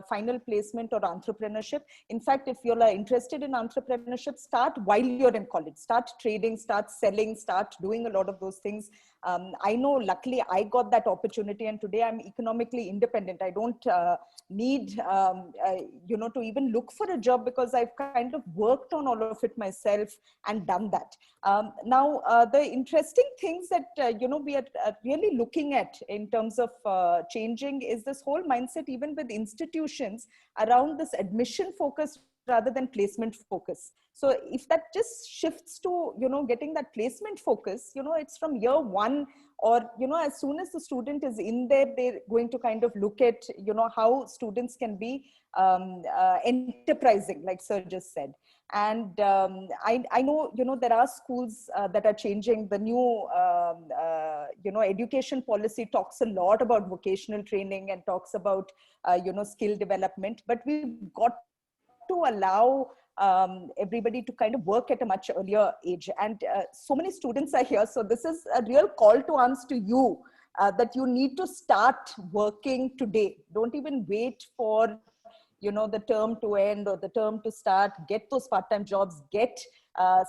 final placement or entrepreneurship. In fact, if you're interested in entrepreneurship, start while you're in college. Start trading, start selling, start doing a lot of those things. I know luckily I got that opportunity, and today I'm economically independent. I don't need, to even look for a job, because I've kind of worked on all of it myself and done that. Now, the interesting things that, we are really looking at in terms of changing is this whole mindset, even with institutions, around this admission focus rather than placement focus. So if that just shifts to, getting that placement focus, it's from year one, or, as soon as the student is in there, they're going to kind of look at, how students can be enterprising, like Sir just said. And I know, there are schools that are changing. The new, education policy talks a lot about vocational training and talks about, skill development, but we've got to allow everybody to kind of work at a much earlier age. And so many students are here. So this is a real call to arms to you, that you need to start working today. Don't even wait for, the term to end or the term to start. Get those part-time jobs, get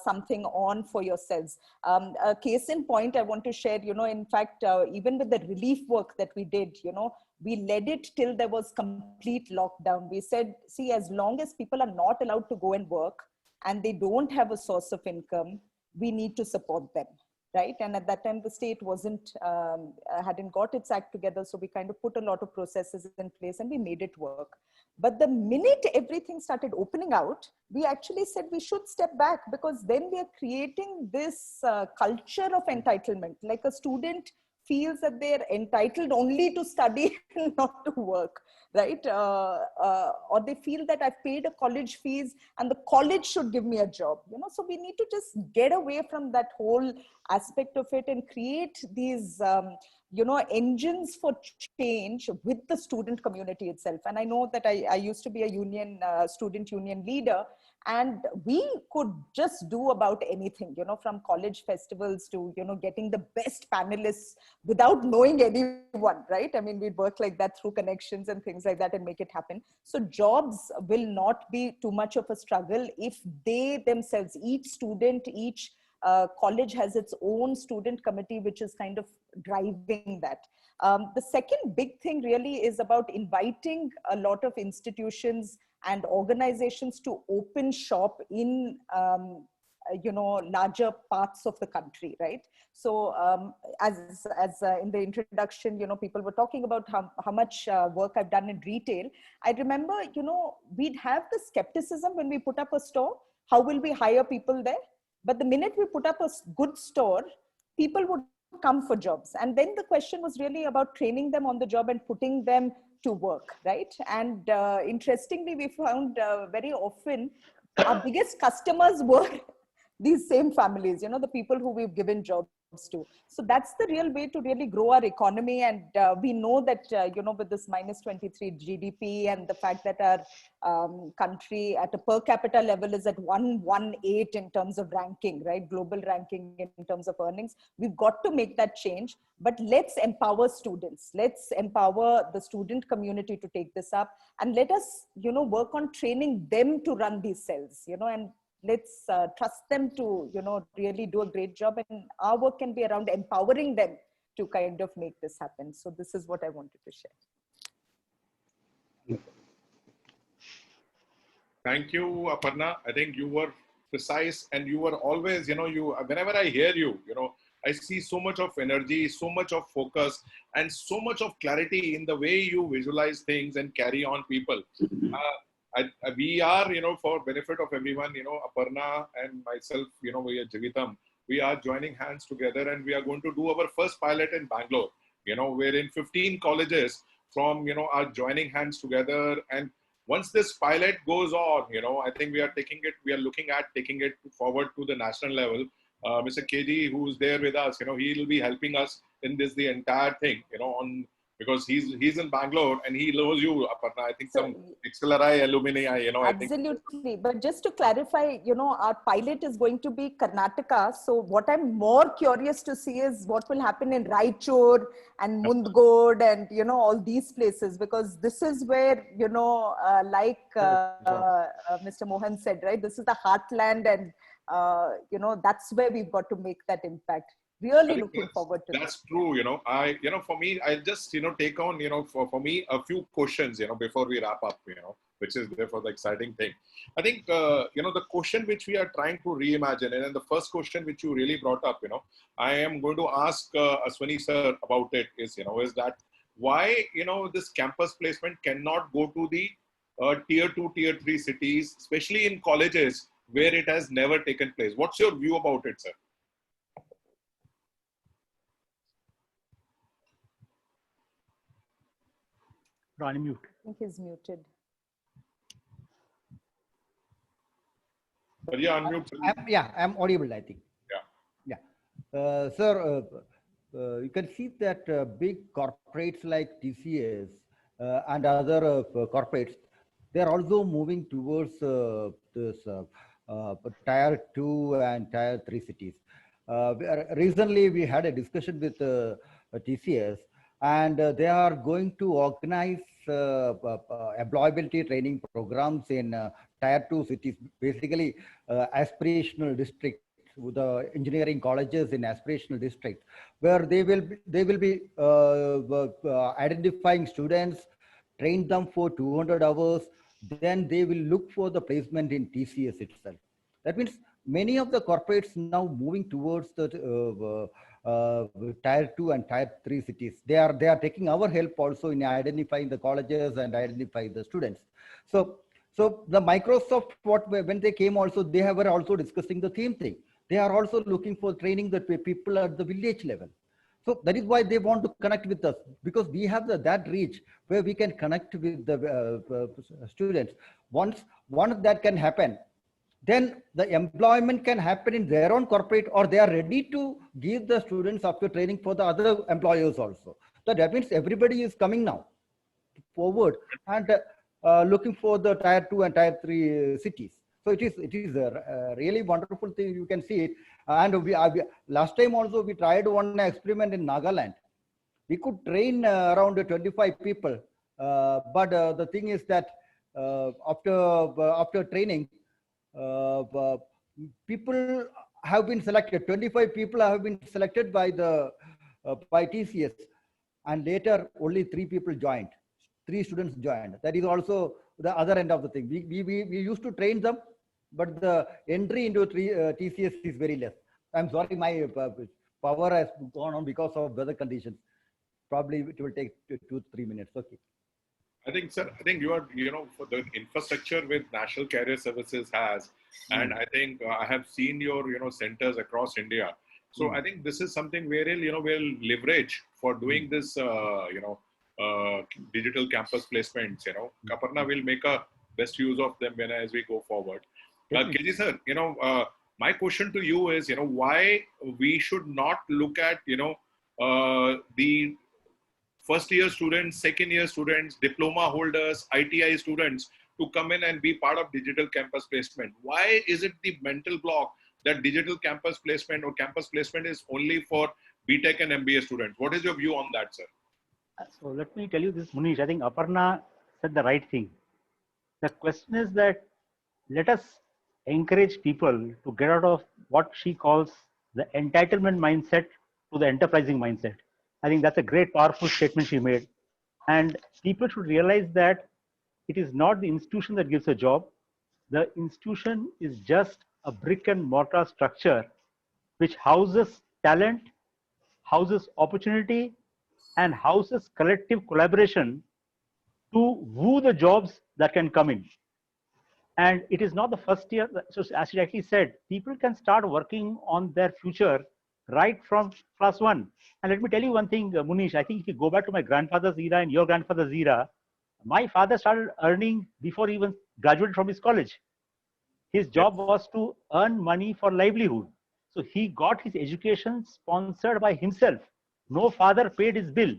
something on for yourselves. A case in point I want to share, in fact, even with the relief work that we did, we led it till there was complete lockdown. We said, see, as long as people are not allowed to go and work and they don't have a source of income, we need to support them, right? And at that time, the state hadn't got its act together. So we kind of put a lot of processes in place and we made it work. But the minute everything started opening out, we actually said we should step back, because then we are creating this culture of entitlement. Like a student feels that they're entitled only to study and not to work, right? Or they feel that I've paid a college fees and the college should give me a job, So we need to just get away from that whole aspect of it and create these, engines for change with the student community itself. And I know that I used to be a union, student union leader, and we could just do about anything, from college festivals to, getting the best panelists without knowing anyone, right? I mean, we'd work like that through connections and things like that and make it happen. So jobs will not be too much of a struggle if they themselves, each student, each college has its own student committee, which is kind of driving that. The second big thing really is about inviting a lot of institutions and organizations to open shop in larger parts of the country, right? So as in the introduction, people were talking about how much work I've done in retail. I remember, we'd have the skepticism when we put up a store. How will we hire people there? But the minute we put up a good store, people would come for jobs. And then the question was really about training them on the job and putting them to work, right? And interestingly, we found very often our biggest customers were these same families, the people who we've given jobs to. So that's the real way to really grow our economy. And we know that, with this minus 23 GDP and the fact that our country at a per capita level is at 118 in terms of ranking, right? Global ranking in terms of earnings. We've got to make that change, but let's empower students. Let's empower the student community to take this up, and let us, work on training them to run these cells, and let's trust them to, really do a great job. And our work can be around empowering them to kind of make this happen. So this is what I wanted to share. Thank you, Aparna. I think you were precise, and you were always, whenever I hear you, I see so much of energy, so much of focus, and so much of clarity in the way you visualize things and carry on people. We are, for benefit of everyone, Aparna and myself, we are Jivitam. We are joining hands together, and we are going to do our first pilot in Bangalore, wherein 15 colleges from, are joining hands together. And once this pilot goes on, I think we are looking at taking it forward to the national level. Mr. KG, who's there with us, he will be helping us in the entire thing, because he's in Bangalore and he knows you, Aparna. I think some XLRI alumni, Absolutely. But just to clarify, our pilot is going to be Karnataka. So what I'm more curious to see is what will happen in Raichur and Mundgod and, all these places, because this is where, like Mr. Mohan said, right, this is the heartland, and, that's where we've got to make that impact. Really think looking forward to that's true. For me, I just, take on, for me, a few questions, before we wrap up, which is therefore the exciting thing. I think, the question which we are trying to reimagine, and then the first question which you really brought up, I am going to ask Aswani sir about it is that why, this campus placement cannot go to the tier 2, tier 3 cities, especially in colleges where it has never taken place. What's your view about it, sir? Unmute. I think he's muted. But yeah, unmute. I'm audible, I think. Yeah. Sir, you can see that big corporates like TCS and other corporates, they're also moving towards this tier 2 and tier 3 cities. Recently, we had a discussion with TCS, and they are going to organize employability training programs in tier 2 cities, basically aspirational districts, with the engineering colleges in aspirational districts, where they will be identifying students, train them for 200 hours, then they will look for the placement in TCS itself. That means many of the corporates now moving towards the tier 2 and tier 3 cities. They are taking our help also in identifying the colleges and identifying the students. So the Microsoft, when they came also, they were also discussing the same thing. They are also looking for training the people at the village level. So that is why they want to connect with us, because we have that reach where we can connect with the students. Once that can happen, then the employment can happen in their own corporate, or they are ready to give the students after training for the other employers also. So that means everybody is coming now forward and looking for the tier 2 and tier 3 cities. So it is a really wonderful thing. You can see it. And last time also we tried one experiment in Nagaland. We could train around 25 people, but the thing is that after training, people have been selected. 25 people have been selected by by TCS, and later only 3 people joined. 3 students joined. That is also the other end of the thing. We used to train them, but the entry into TCS is very less. I'm sorry, my power has gone on because of weather conditions. Probably it will take 2-3 minutes. Okay. I think, sir, you are, for the infrastructure with National Career Services has, and I think I have seen your, centers across India. So I think this is something where, we'll leverage for doing this, digital campus placements. Aparna will make a best use of them as we go forward. KG sir, my question to you is, why we should not look at, the first year students, second year students, diploma holders, ITI students to come in and be part of digital campus placement? Why is it the mental block that digital campus placement or campus placement is only for BTech and MBA students? What is your view on that, sir? So let me tell you this, Munish. I think Aparna said the right thing. The question is that let us encourage people to get out of what she calls the entitlement mindset to the enterprising mindset. I think that's a great, powerful statement she made. And people should realize that it is not the institution that gives a job. The institution is just a brick and mortar structure which houses talent, houses opportunity, and houses collective collaboration to woo the jobs that can come in. And it is not the first year. So as she actually said, people can start working on their future right from class 1. And let me tell you one thing, Munish, I think if you go back to my grandfather's era and your grandfather's era, my father started earning before he even graduated from his college. His job was to earn money for livelihood. So he got his education sponsored by himself. No father paid his bill.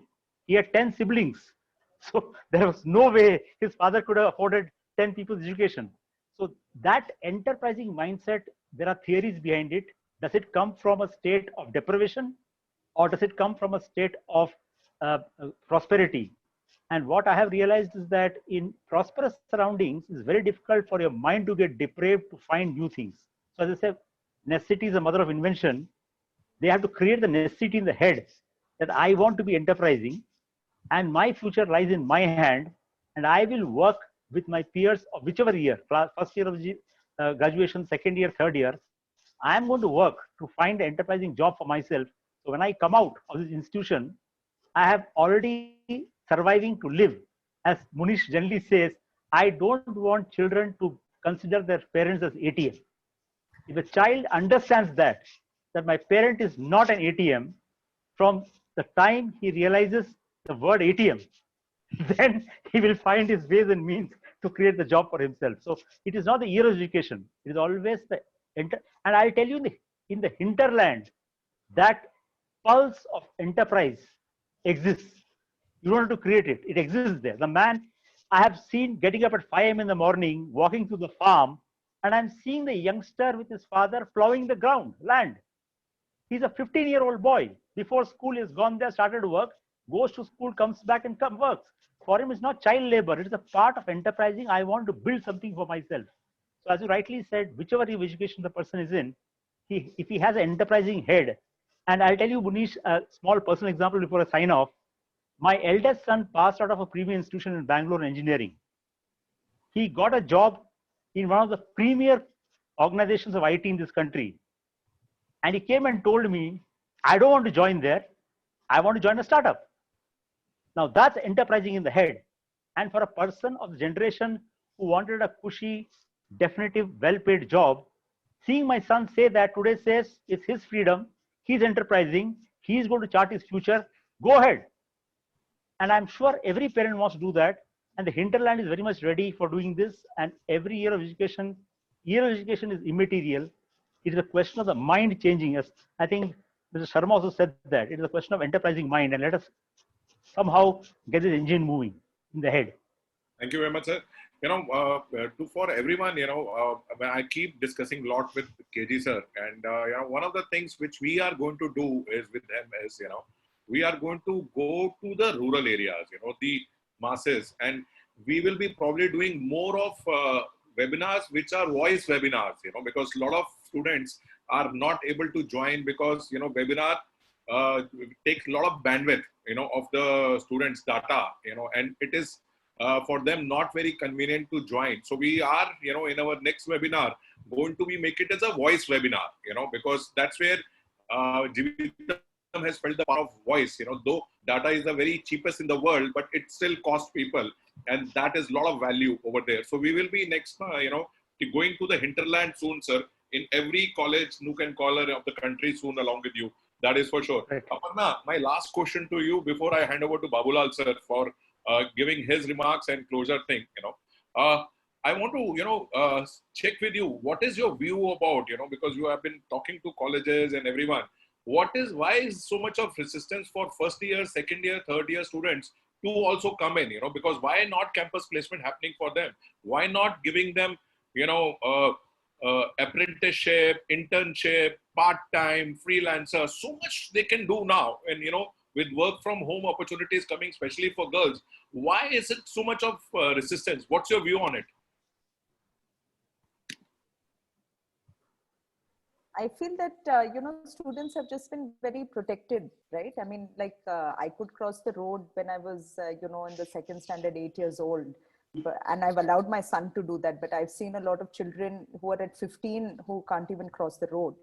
He had 10 siblings. So there was no way his father could have afforded 10 people's education. So that enterprising mindset, there are theories behind it. Does it come from a state of deprivation, or does it come from a state of prosperity? And what I have realized is that in prosperous surroundings, it's very difficult for your mind to get depraved to find new things. So as I said, necessity is the mother of invention. They have to create the necessity in the head that I want to be enterprising and my future lies in my hand, and I will work with my peers of whichever year, first year of graduation, second year, third year. I am going to work to find an enterprising job for myself. So when I come out of this institution, I have already surviving to live. As Munish generally says, I don't want children to consider their parents as ATM. If a child understands that my parent is not an ATM, from the time he realizes the word ATM, then he will find his ways and means to create the job for himself. So it is not the year of education. It is always the and I'll tell you in the hinterland, that pulse of enterprise exists. You don't have to create it. It exists there. The man I have seen getting up at 5 a.m. in the morning, walking to the farm, and I'm seeing the youngster with his father plowing the land. He's a 15-year-old boy. Before school, he's gone there, started to work, goes to school, comes back and works. For him, it's not child labor. It is a part of enterprising. I want to build something for myself. So as you rightly said, whichever education the person is in, if he has an enterprising head, and I'll tell you, Munish, a small personal example before I sign off. My eldest son passed out of a premier institution in Bangalore engineering. He got a job in one of the premier organizations of IT in this country. And he came and told me, I don't want to join there. I want to join a startup. Now that's enterprising in the head. And for a person of the generation who wanted a cushy, definitive, well-paid job, seeing my son say that today says it's his freedom, he's enterprising, he's going to chart his future, go ahead. And I'm sure every parent wants to do that. And the hinterland is very much ready for doing this. And every year of education is immaterial. It is a question of the mind changing us. I think Mr. Sharma also said that. It is a question of enterprising mind. And let us somehow get this engine moving in the head. Thank you very much, sir. For everyone, I keep discussing a lot with KG sir. And, one of the things which we are going to do is with them is, we are going to go to the rural areas, the masses, and we will be probably doing more of webinars which are voice webinars, because a lot of students are not able to join because, webinar takes a lot of bandwidth, of the students' data, and it is for them not very convenient to join. So we are, in our next webinar, going to be make it as a voice webinar, because that's where Jeevitam has felt the power of voice, though data is the very cheapest in the world, but it still costs people, and that is a lot of value over there. So we will be next, going to the hinterland soon, sir, in every college, nook and corner of the country soon along with you. That is for sure. Right. Aparna, my last question to you before I hand over to Babulal, sir, for giving his remarks and closure thing, I want to, check with you, what is your view about, because you have been talking to colleges and everyone, why is so much of resistance for first year, second year, third year students to also come in, because why not campus placement happening for them? Why not giving them, apprenticeship, internship, part-time, freelancer, so much they can do now. And, with work from home opportunities coming, especially for girls, why is it so much of resistance? What's your view on it? I feel that, students have just been very protected, right? I mean, I could cross the road when I was, in the second standard, 8 years old. And I've allowed my son to do that. But I've seen a lot of children who are at 15 who can't even cross the road.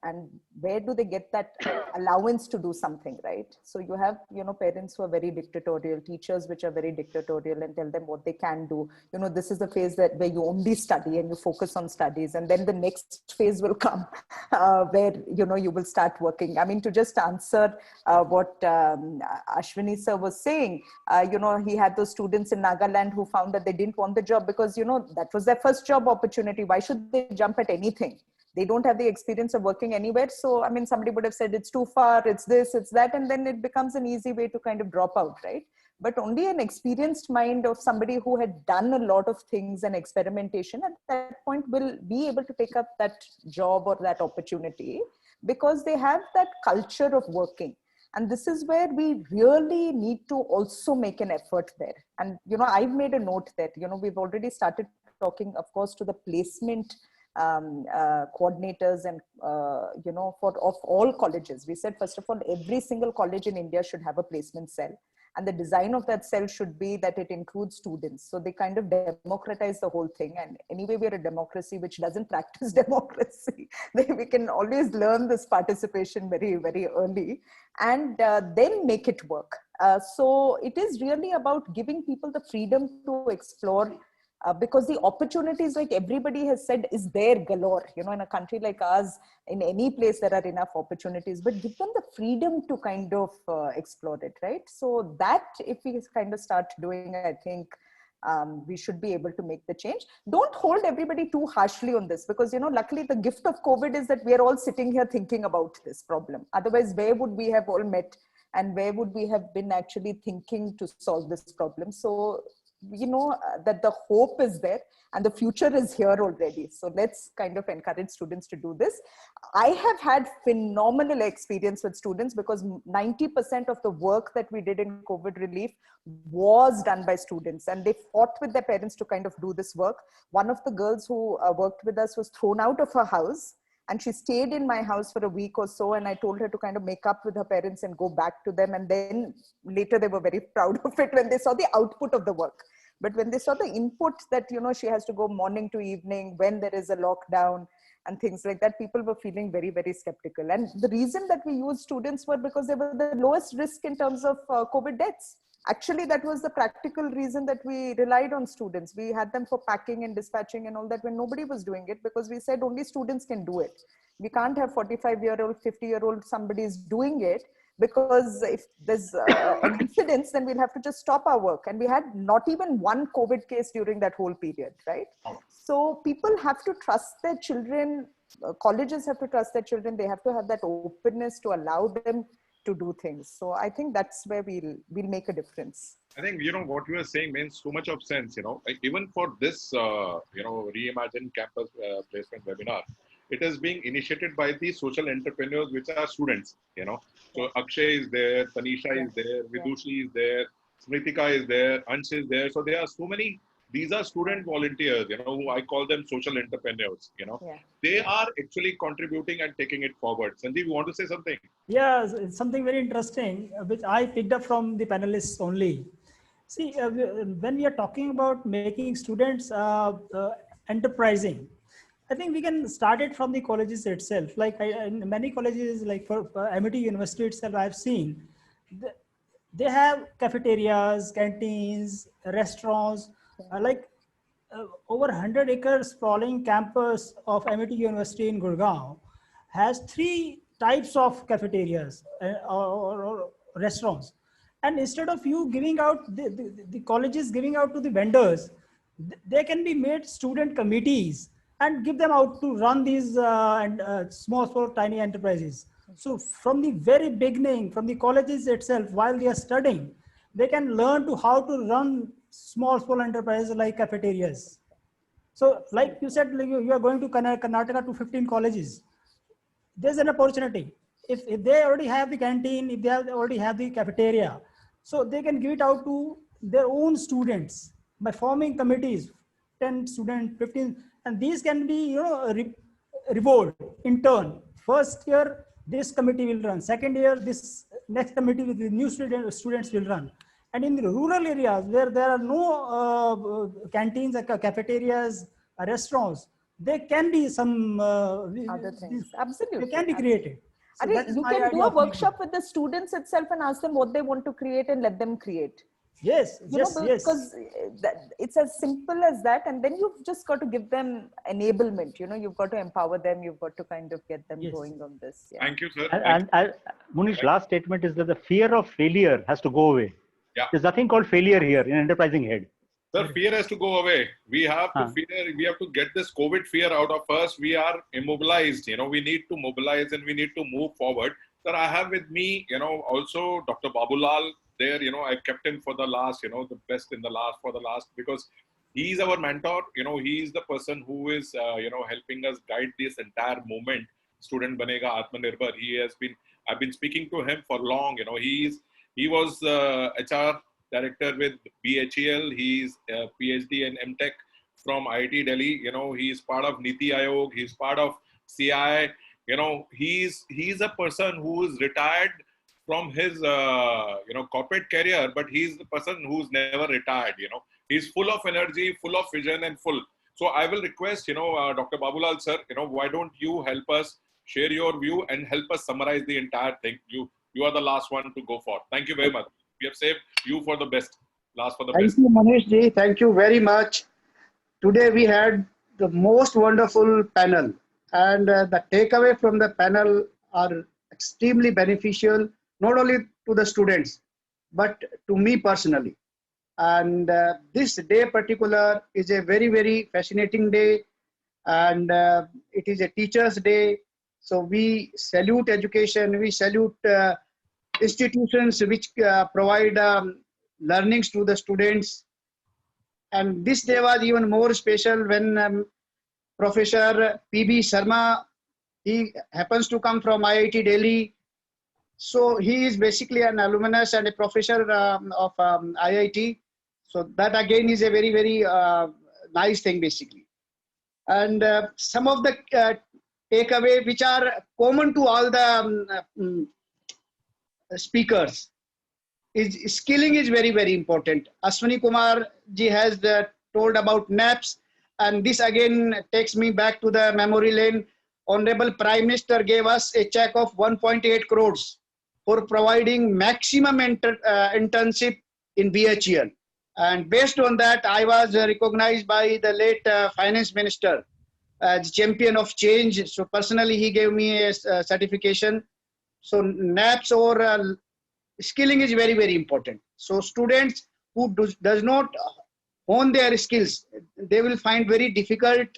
And where do they get that allowance to do something, right? So you have, parents who are very dictatorial, teachers which are very dictatorial and tell them what they can do. This is the phase where you only study and you focus on studies. And then the next phase will come where, you will start working. I mean, to just answer what Ashwini sir was saying, he had those students in Nagaland who found that they didn't want the job because, that was their first job opportunity. Why should they jump at anything? They don't have the experience of working anywhere. So, I mean, somebody would have said it's too far, it's this, it's that, and then it becomes an easy way to kind of drop out, right? But only an experienced mind of somebody who had done a lot of things and experimentation at that point will be able to take up that job or that opportunity because they have that culture of working. And this is where we really need to also make an effort there. And, I've made a note that, we've already started talking, of course, to the placement coordinators and, of all colleges. We said, first of all, every single college in India should have a placement cell. And the design of that cell should be that it includes students. So they kind of democratize the whole thing. And anyway, we're a democracy which doesn't practice democracy. We can always learn this participation very, very early and then make it work. So it is really about giving people the freedom to explore, because the opportunities, like everybody has said, is there galore. In a country like ours, in any place there are enough opportunities, but give them the freedom to kind of explore it, right? So that if we kind of start doing, I think we should be able to make the change. Don't hold everybody too harshly on this, because luckily the gift of COVID is that we are all sitting here thinking about this problem. Otherwise, where would we have all met and where would we have been actually thinking to solve this problem? So that the hope is there and the future is here already. So let's kind of encourage students to do this. I have had phenomenal experience with students, because 90% of the work that we did in COVID relief was done by students, and they fought with their parents to kind of do this work. One of the girls who worked with us was thrown out of her house, and she stayed in my house for a week or so. And I told her to kind of make up with her parents and go back to them. And then later they were very proud of it when they saw the output of the work. But when they saw the input that, she has to go morning to evening when there is a lockdown and things like that, people were feeling very, very skeptical. And the reason that we used students were because they were the lowest risk in terms of COVID deaths. Actually, that was the practical reason that we relied on students. We had them for packing and dispatching and all that when nobody was doing it, because we said only students can do it. We can't have 45-year-old, 50-year-old somebody is doing it, because if there's an incident, then we'll have to just stop our work. And we had not even one COVID case during that whole period, right? So people have to trust their children. Colleges have to trust their children. They have to have that openness to allow them to do things. So I think that's where we'll make a difference. I think, what you are saying makes so much of sense, like even for this, Reimagine Campus Placement webinar, it is being initiated by the social entrepreneurs, which are students, So Akshay is there, Tanisha is there, Vidushi is there, Smritika is there, Ansh is there. So there are so many, these are student volunteers, who I call them social entrepreneurs, They are actually contributing and taking it forward. Sanjeev, you want to say something? Yeah, it's something very interesting, which I picked up from the panelists only. See, when we are talking about making students enterprising, I think we can start it from the colleges itself. Like in many colleges, like for MIT University itself, I've seen they have cafeterias, canteens, restaurants, over 100-acre sprawling campus of MIT University in Gurgaon has 3 types of cafeterias or restaurants. And instead of you giving out, the colleges giving out to the vendors, they can be made student committees and give them out to run these small, tiny enterprises. So from the very beginning, from the colleges itself, while they are studying, they can learn to how to run small enterprises like cafeterias. So like you said, you are going to Karnataka to 15 colleges. There's an opportunity. If they already have the canteen, if they already have the cafeteria, so they can give it out to their own students by forming committees, 10 students, 15, and these can be, reward in turn. First year, this committee will run. Second year, this next committee with the new students will run. And in the rural areas where there are no canteens, cafeterias, restaurants, there can be some other things. Absolutely. They can be created. So you can do a workshop with the students itself and ask them what they want to create and let them create. Yes, because it's as simple as that. And then you've just got to give them enablement. You've got to empower them. You've got to kind of get them going on this. Yeah. Thank you, sir. And Munish's last statement is that the fear of failure has to go away. Yeah. There's nothing called failure here in enterprising head. Sir, fear has to go away. We have to we have to get this COVID fear out of us. We are immobilized. We need to mobilize and we need to move forward. Sir, I have with me, also Dr. Babulal there. I kept him for the last, the best in the last for the last, because he's our mentor. He's the person who is, helping us guide this entire movement. Student Banega Atmanirbhar. I've been speaking to him for long. He was HR director with BHEL. He's PhD and MTech from IIT Delhi. You know, he is part of Niti Aayog. He's part of CI. You know, he's a person who is retired from his corporate career, but he's the person who's never retired. You know, he's full of energy, full of vision, and full. So I will request, Dr. Babulal sir, why don't you help us share your view and help us summarize the entire thing. You are the last one to go for. Thank you very much. We have saved you for the best. Last for the best. Thank you, Manish ji. Thank you very much. Today we had the most wonderful panel, and the takeaway from the panel are extremely beneficial, not only to the students, but to me personally. And this day particular is a very, very fascinating day, and it is a teacher's day. So we salute education, we salute institutions which provide learnings to the students. And this day was even more special when Professor P.B. Sharma, he happens to come from IIT Delhi. So he is basically an alumnus and a professor of IIT. So that again is a very, very nice thing basically. And some of the takeaway which are common to all the speakers is skilling is very, very important. Ashwini Kumar ji has told about NAPS, and this again takes me back to the memory lane. Honorable Prime Minister gave us a check of 1.8 crores for providing maximum internship in BHEL. And based on that, I was recognized by the late Finance Minister as champion of change. So personally, he gave me a certification. So NAPS or skilling is very, very important. So students who does not hone their skills, they will find very difficult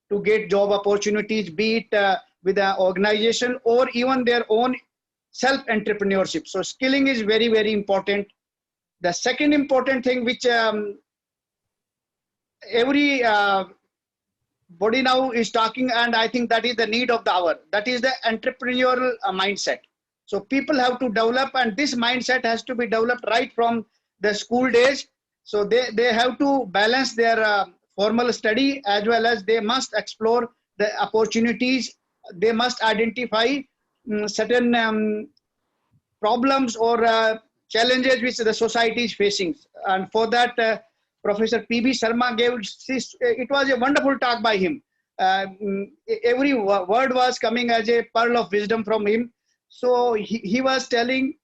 to get job opportunities, be it with an organization or even their own self-entrepreneurship. So skilling is very, very important. The second important thing which every body now is talking, and I think that is the need of the hour, that is the entrepreneurial mindset. So people have to develop, and this mindset has to be developed right from the school days. So they have to balance their formal study as well as they must explore the opportunities. They must identify certain problems or challenges which the society is facing. And for that, Professor P.B. Sharma gave this, it was a wonderful talk by him. Every word was coming as a pearl of wisdom from him. So he was telling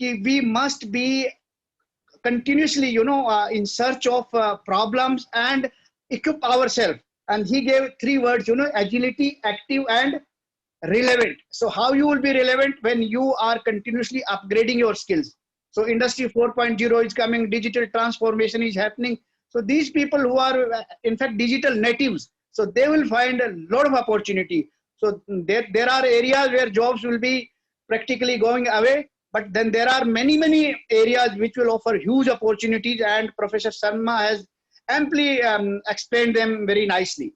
that we must be continuously, in search of problems and equip ourselves. And he gave 3 words, agility, active, and relevant. So how you will be relevant? When you are continuously upgrading your skills. So Industry 4.0 is coming, digital transformation is happening. So these people who are in fact digital natives, so they will find a lot of opportunity. So there are areas where jobs will be practically going away, but then there are many, many areas which will offer huge opportunities, and Professor Sharma has amply explained them very nicely.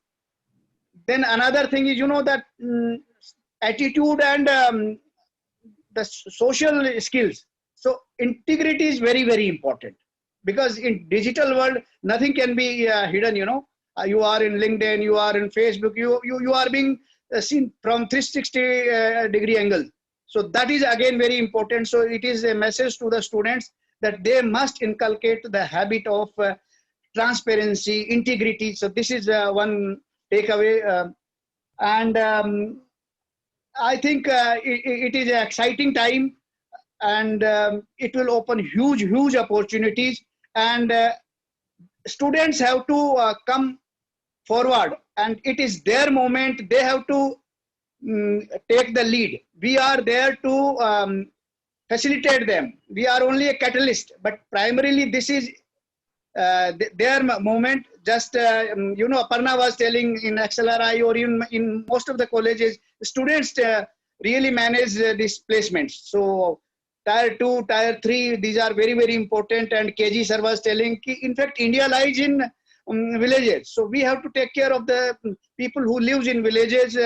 Then another thing is, that attitude and the social skills. So integrity is very, very important, because in digital world, nothing can be hidden, you are in LinkedIn, you are in Facebook, you are being seen from 360 degree angle. So that is again very important. So it is a message to the students that they must inculcate the habit of transparency, integrity. So this is one takeaway. And I think it is an exciting time, and it will open huge opportunities, and students have to come forward, and it is their moment. They have to take the lead. We are there to facilitate them. We are only a catalyst, but primarily this is their moment. Just Aparna was telling, in XLRI or in most of the colleges, students really manage these placements. So Tier 2, Tier 3, these are very, very important. And KG sir was telling, in fact, India lies in villages. So we have to take care of the people who live in villages,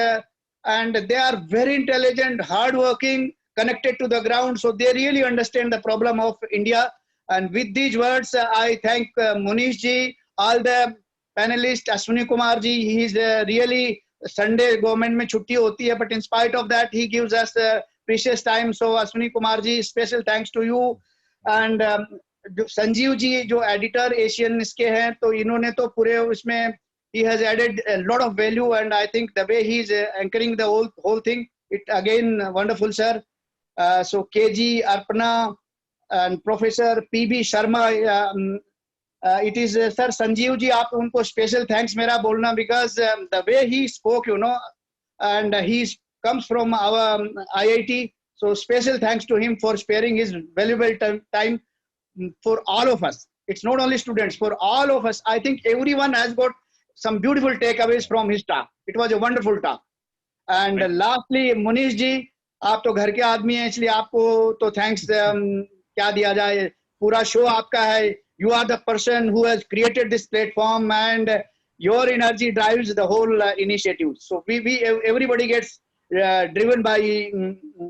and they are very intelligent, hardworking, connected to the ground. So they really understand the problem of India. And with these words, I thank Munish ji, all the panelist Ashwini Kumar ji. He is really Sunday government में छुट्टी होती है, but in spite of that he gives us precious time. So Ashwini Kumar ji, special thanks to you. And Sanjeev ji जो editor Asian इसके हैं, तो इन्होंने तो पूरे उसमें he has added a lot of value, and I think the way he is anchoring the whole thing, it again wonderful, sir. So KG Arpana and Professor PB Sharma. It is sir Sanjeev ji, आप उनको special thanks मेरा बोलना, because the way he spoke, you know, and he comes from our IIT, so special thanks to him for sparing his valuable time for all of us. It's not only students, for all of us. I think everyone has got some beautiful takeaways from his talk. It was a wonderful talk. And lastly, Munish ji, आप तो घर के आदमी हैं, इसलिए आपको तो thanks क्या दिया जाए, पूरा show आपका है. You are the person who has created this platform, and your energy drives the whole initiative. So everybody gets driven by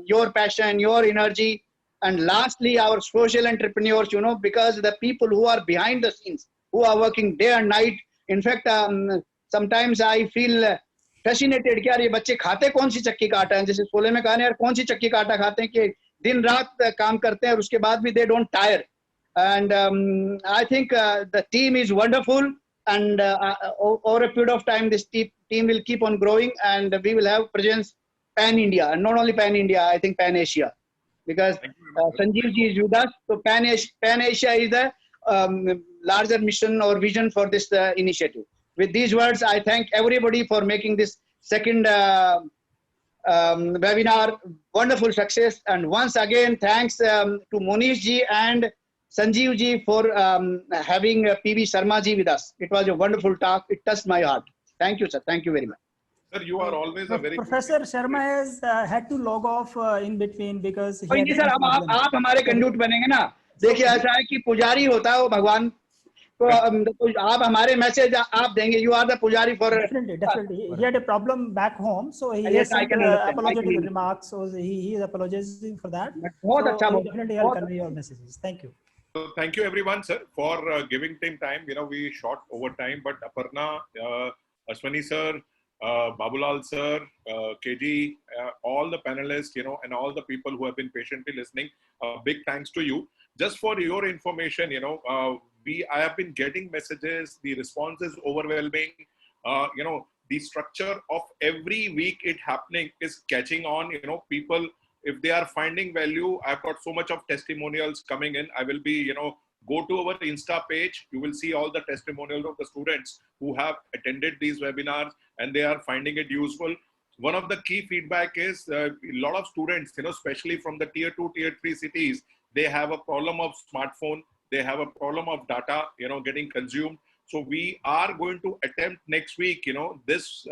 your passion, your energy. And lastly, our social entrepreneurs, you know, because the people who are behind the scenes, who are working day and night. In fact, sometimes I feel fascinated कि यार ये बच्चे खाते कौन सी चक्की का आटा है, जैसे सोले में कहा यार कौन सी चक्की का आटा खाते हैं कि दिन रात काम करते हैं और उसके बाद भी they don't tire. And I think the team is wonderful, and over a period of time this team will keep on growing, and we will have presence pan India, and not only pan India, I think pan Asia, because Sanjeev ji is with us. So pan Asia is the larger mission or vision for this initiative. With these words, I thank everybody for making this second webinar wonderful success. And once again, thanks to Monish ji and Sanjeev ji for having PB Sharma ji with us. It was a wonderful talk. It touched my heart. Thank you, sir. Thank you very much. Sir, you are always a very Professor Sharma has had to log off in between because he कोई नहीं sir, आप हमारे conduit बनेंगे ना. देखिए ऐसा है कि पुजारी होता है वो भगवान, तो आप हमारे मैसेज आप देंगे. You are the pujari for. Definitely. He had a problem back home, so he Yes, has I sent can understand. apologetic remarks. So he is apologizing for that. बहुत अच्छा, So definitely I'll convey your messages. Thank you. So thank you everyone, sir, for giving time. You know, we shot over time, but Aparna, Ashwani sir, Babulal sir, KG, all the panelists, you know, and all the people who have been patiently listening, big thanks to you. Just for your information, you know, I have been getting messages, the response is overwhelming. You know, the structure of every week it happening is catching on. You know, people, if they are finding value, I've got so much of testimonials coming in. I will be, you know, go to our Insta page. You will see all the testimonials of the students who have attended these webinars and they are finding it useful. One of the key feedback is a lot of students, you know, especially from the tier 2, tier 3 cities, they have a problem of smartphone. They have a problem of data, you know, getting consumed. So we are going to attempt next week, you know, this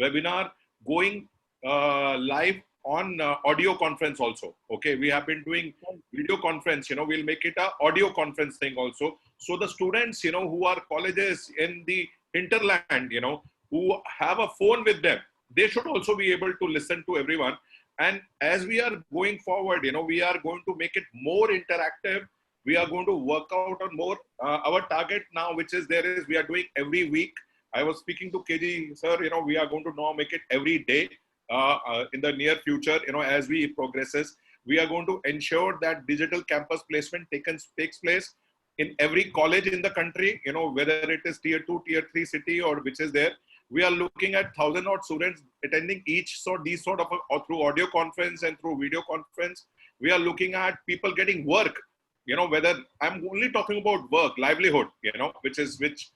webinar going live on audio conference also. Okay, we have been doing video conference, you know, we'll make it a audio conference thing also. So the students, you know, who are colleges in the hinterland, you know, who have a phone with them, they should also be able to listen to everyone. And as we are going forward, you know, we are going to make it more interactive. We are going to work out on more. Our target now, which is we are doing every week. I was speaking to KG, sir, you know, we are going to now make it every day. In the near future, you know, as we progresses, we are going to ensure that digital campus placement takes place in every college in the country, you know, whether it is tier 2, tier 3 city or which is there. We are looking at 1,000 odd students attending these sort of through audio conference and through video conference. We are looking at people getting work, you know, whether I'm only talking about work, livelihood, you know, which KG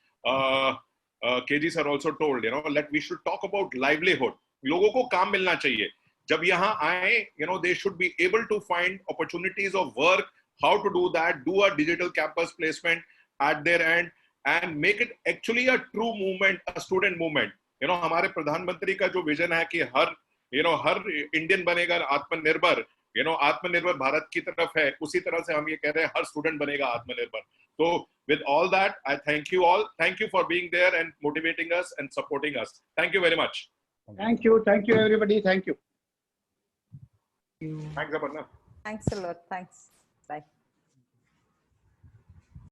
sir also told, you know, we should talk about livelihood. लोगों को काम मिलना चाहिए. जब यहाँ आए, you know, they should be able to find opportunities of work, how to do that, do a digital campus placement at their end and make it actually a true movement, a student movement. You know, हमारे प्रधानमंत्री का जो vision है कि हर Indian बनेगा आत्मनिर्भर, you know, आत्मनिर्भर भारत की तरफ है, उसी तरह से हम ये कह रहे हैं हर स्टूडेंट बनेगा आत्मनिर्भर. So with all that, I thank you all. Thank you for being there and motivating us and supporting us. Thank you very much. Thank you everybody. Thank you. Thanks, Aparna. Thanks a lot. Thanks. Bye.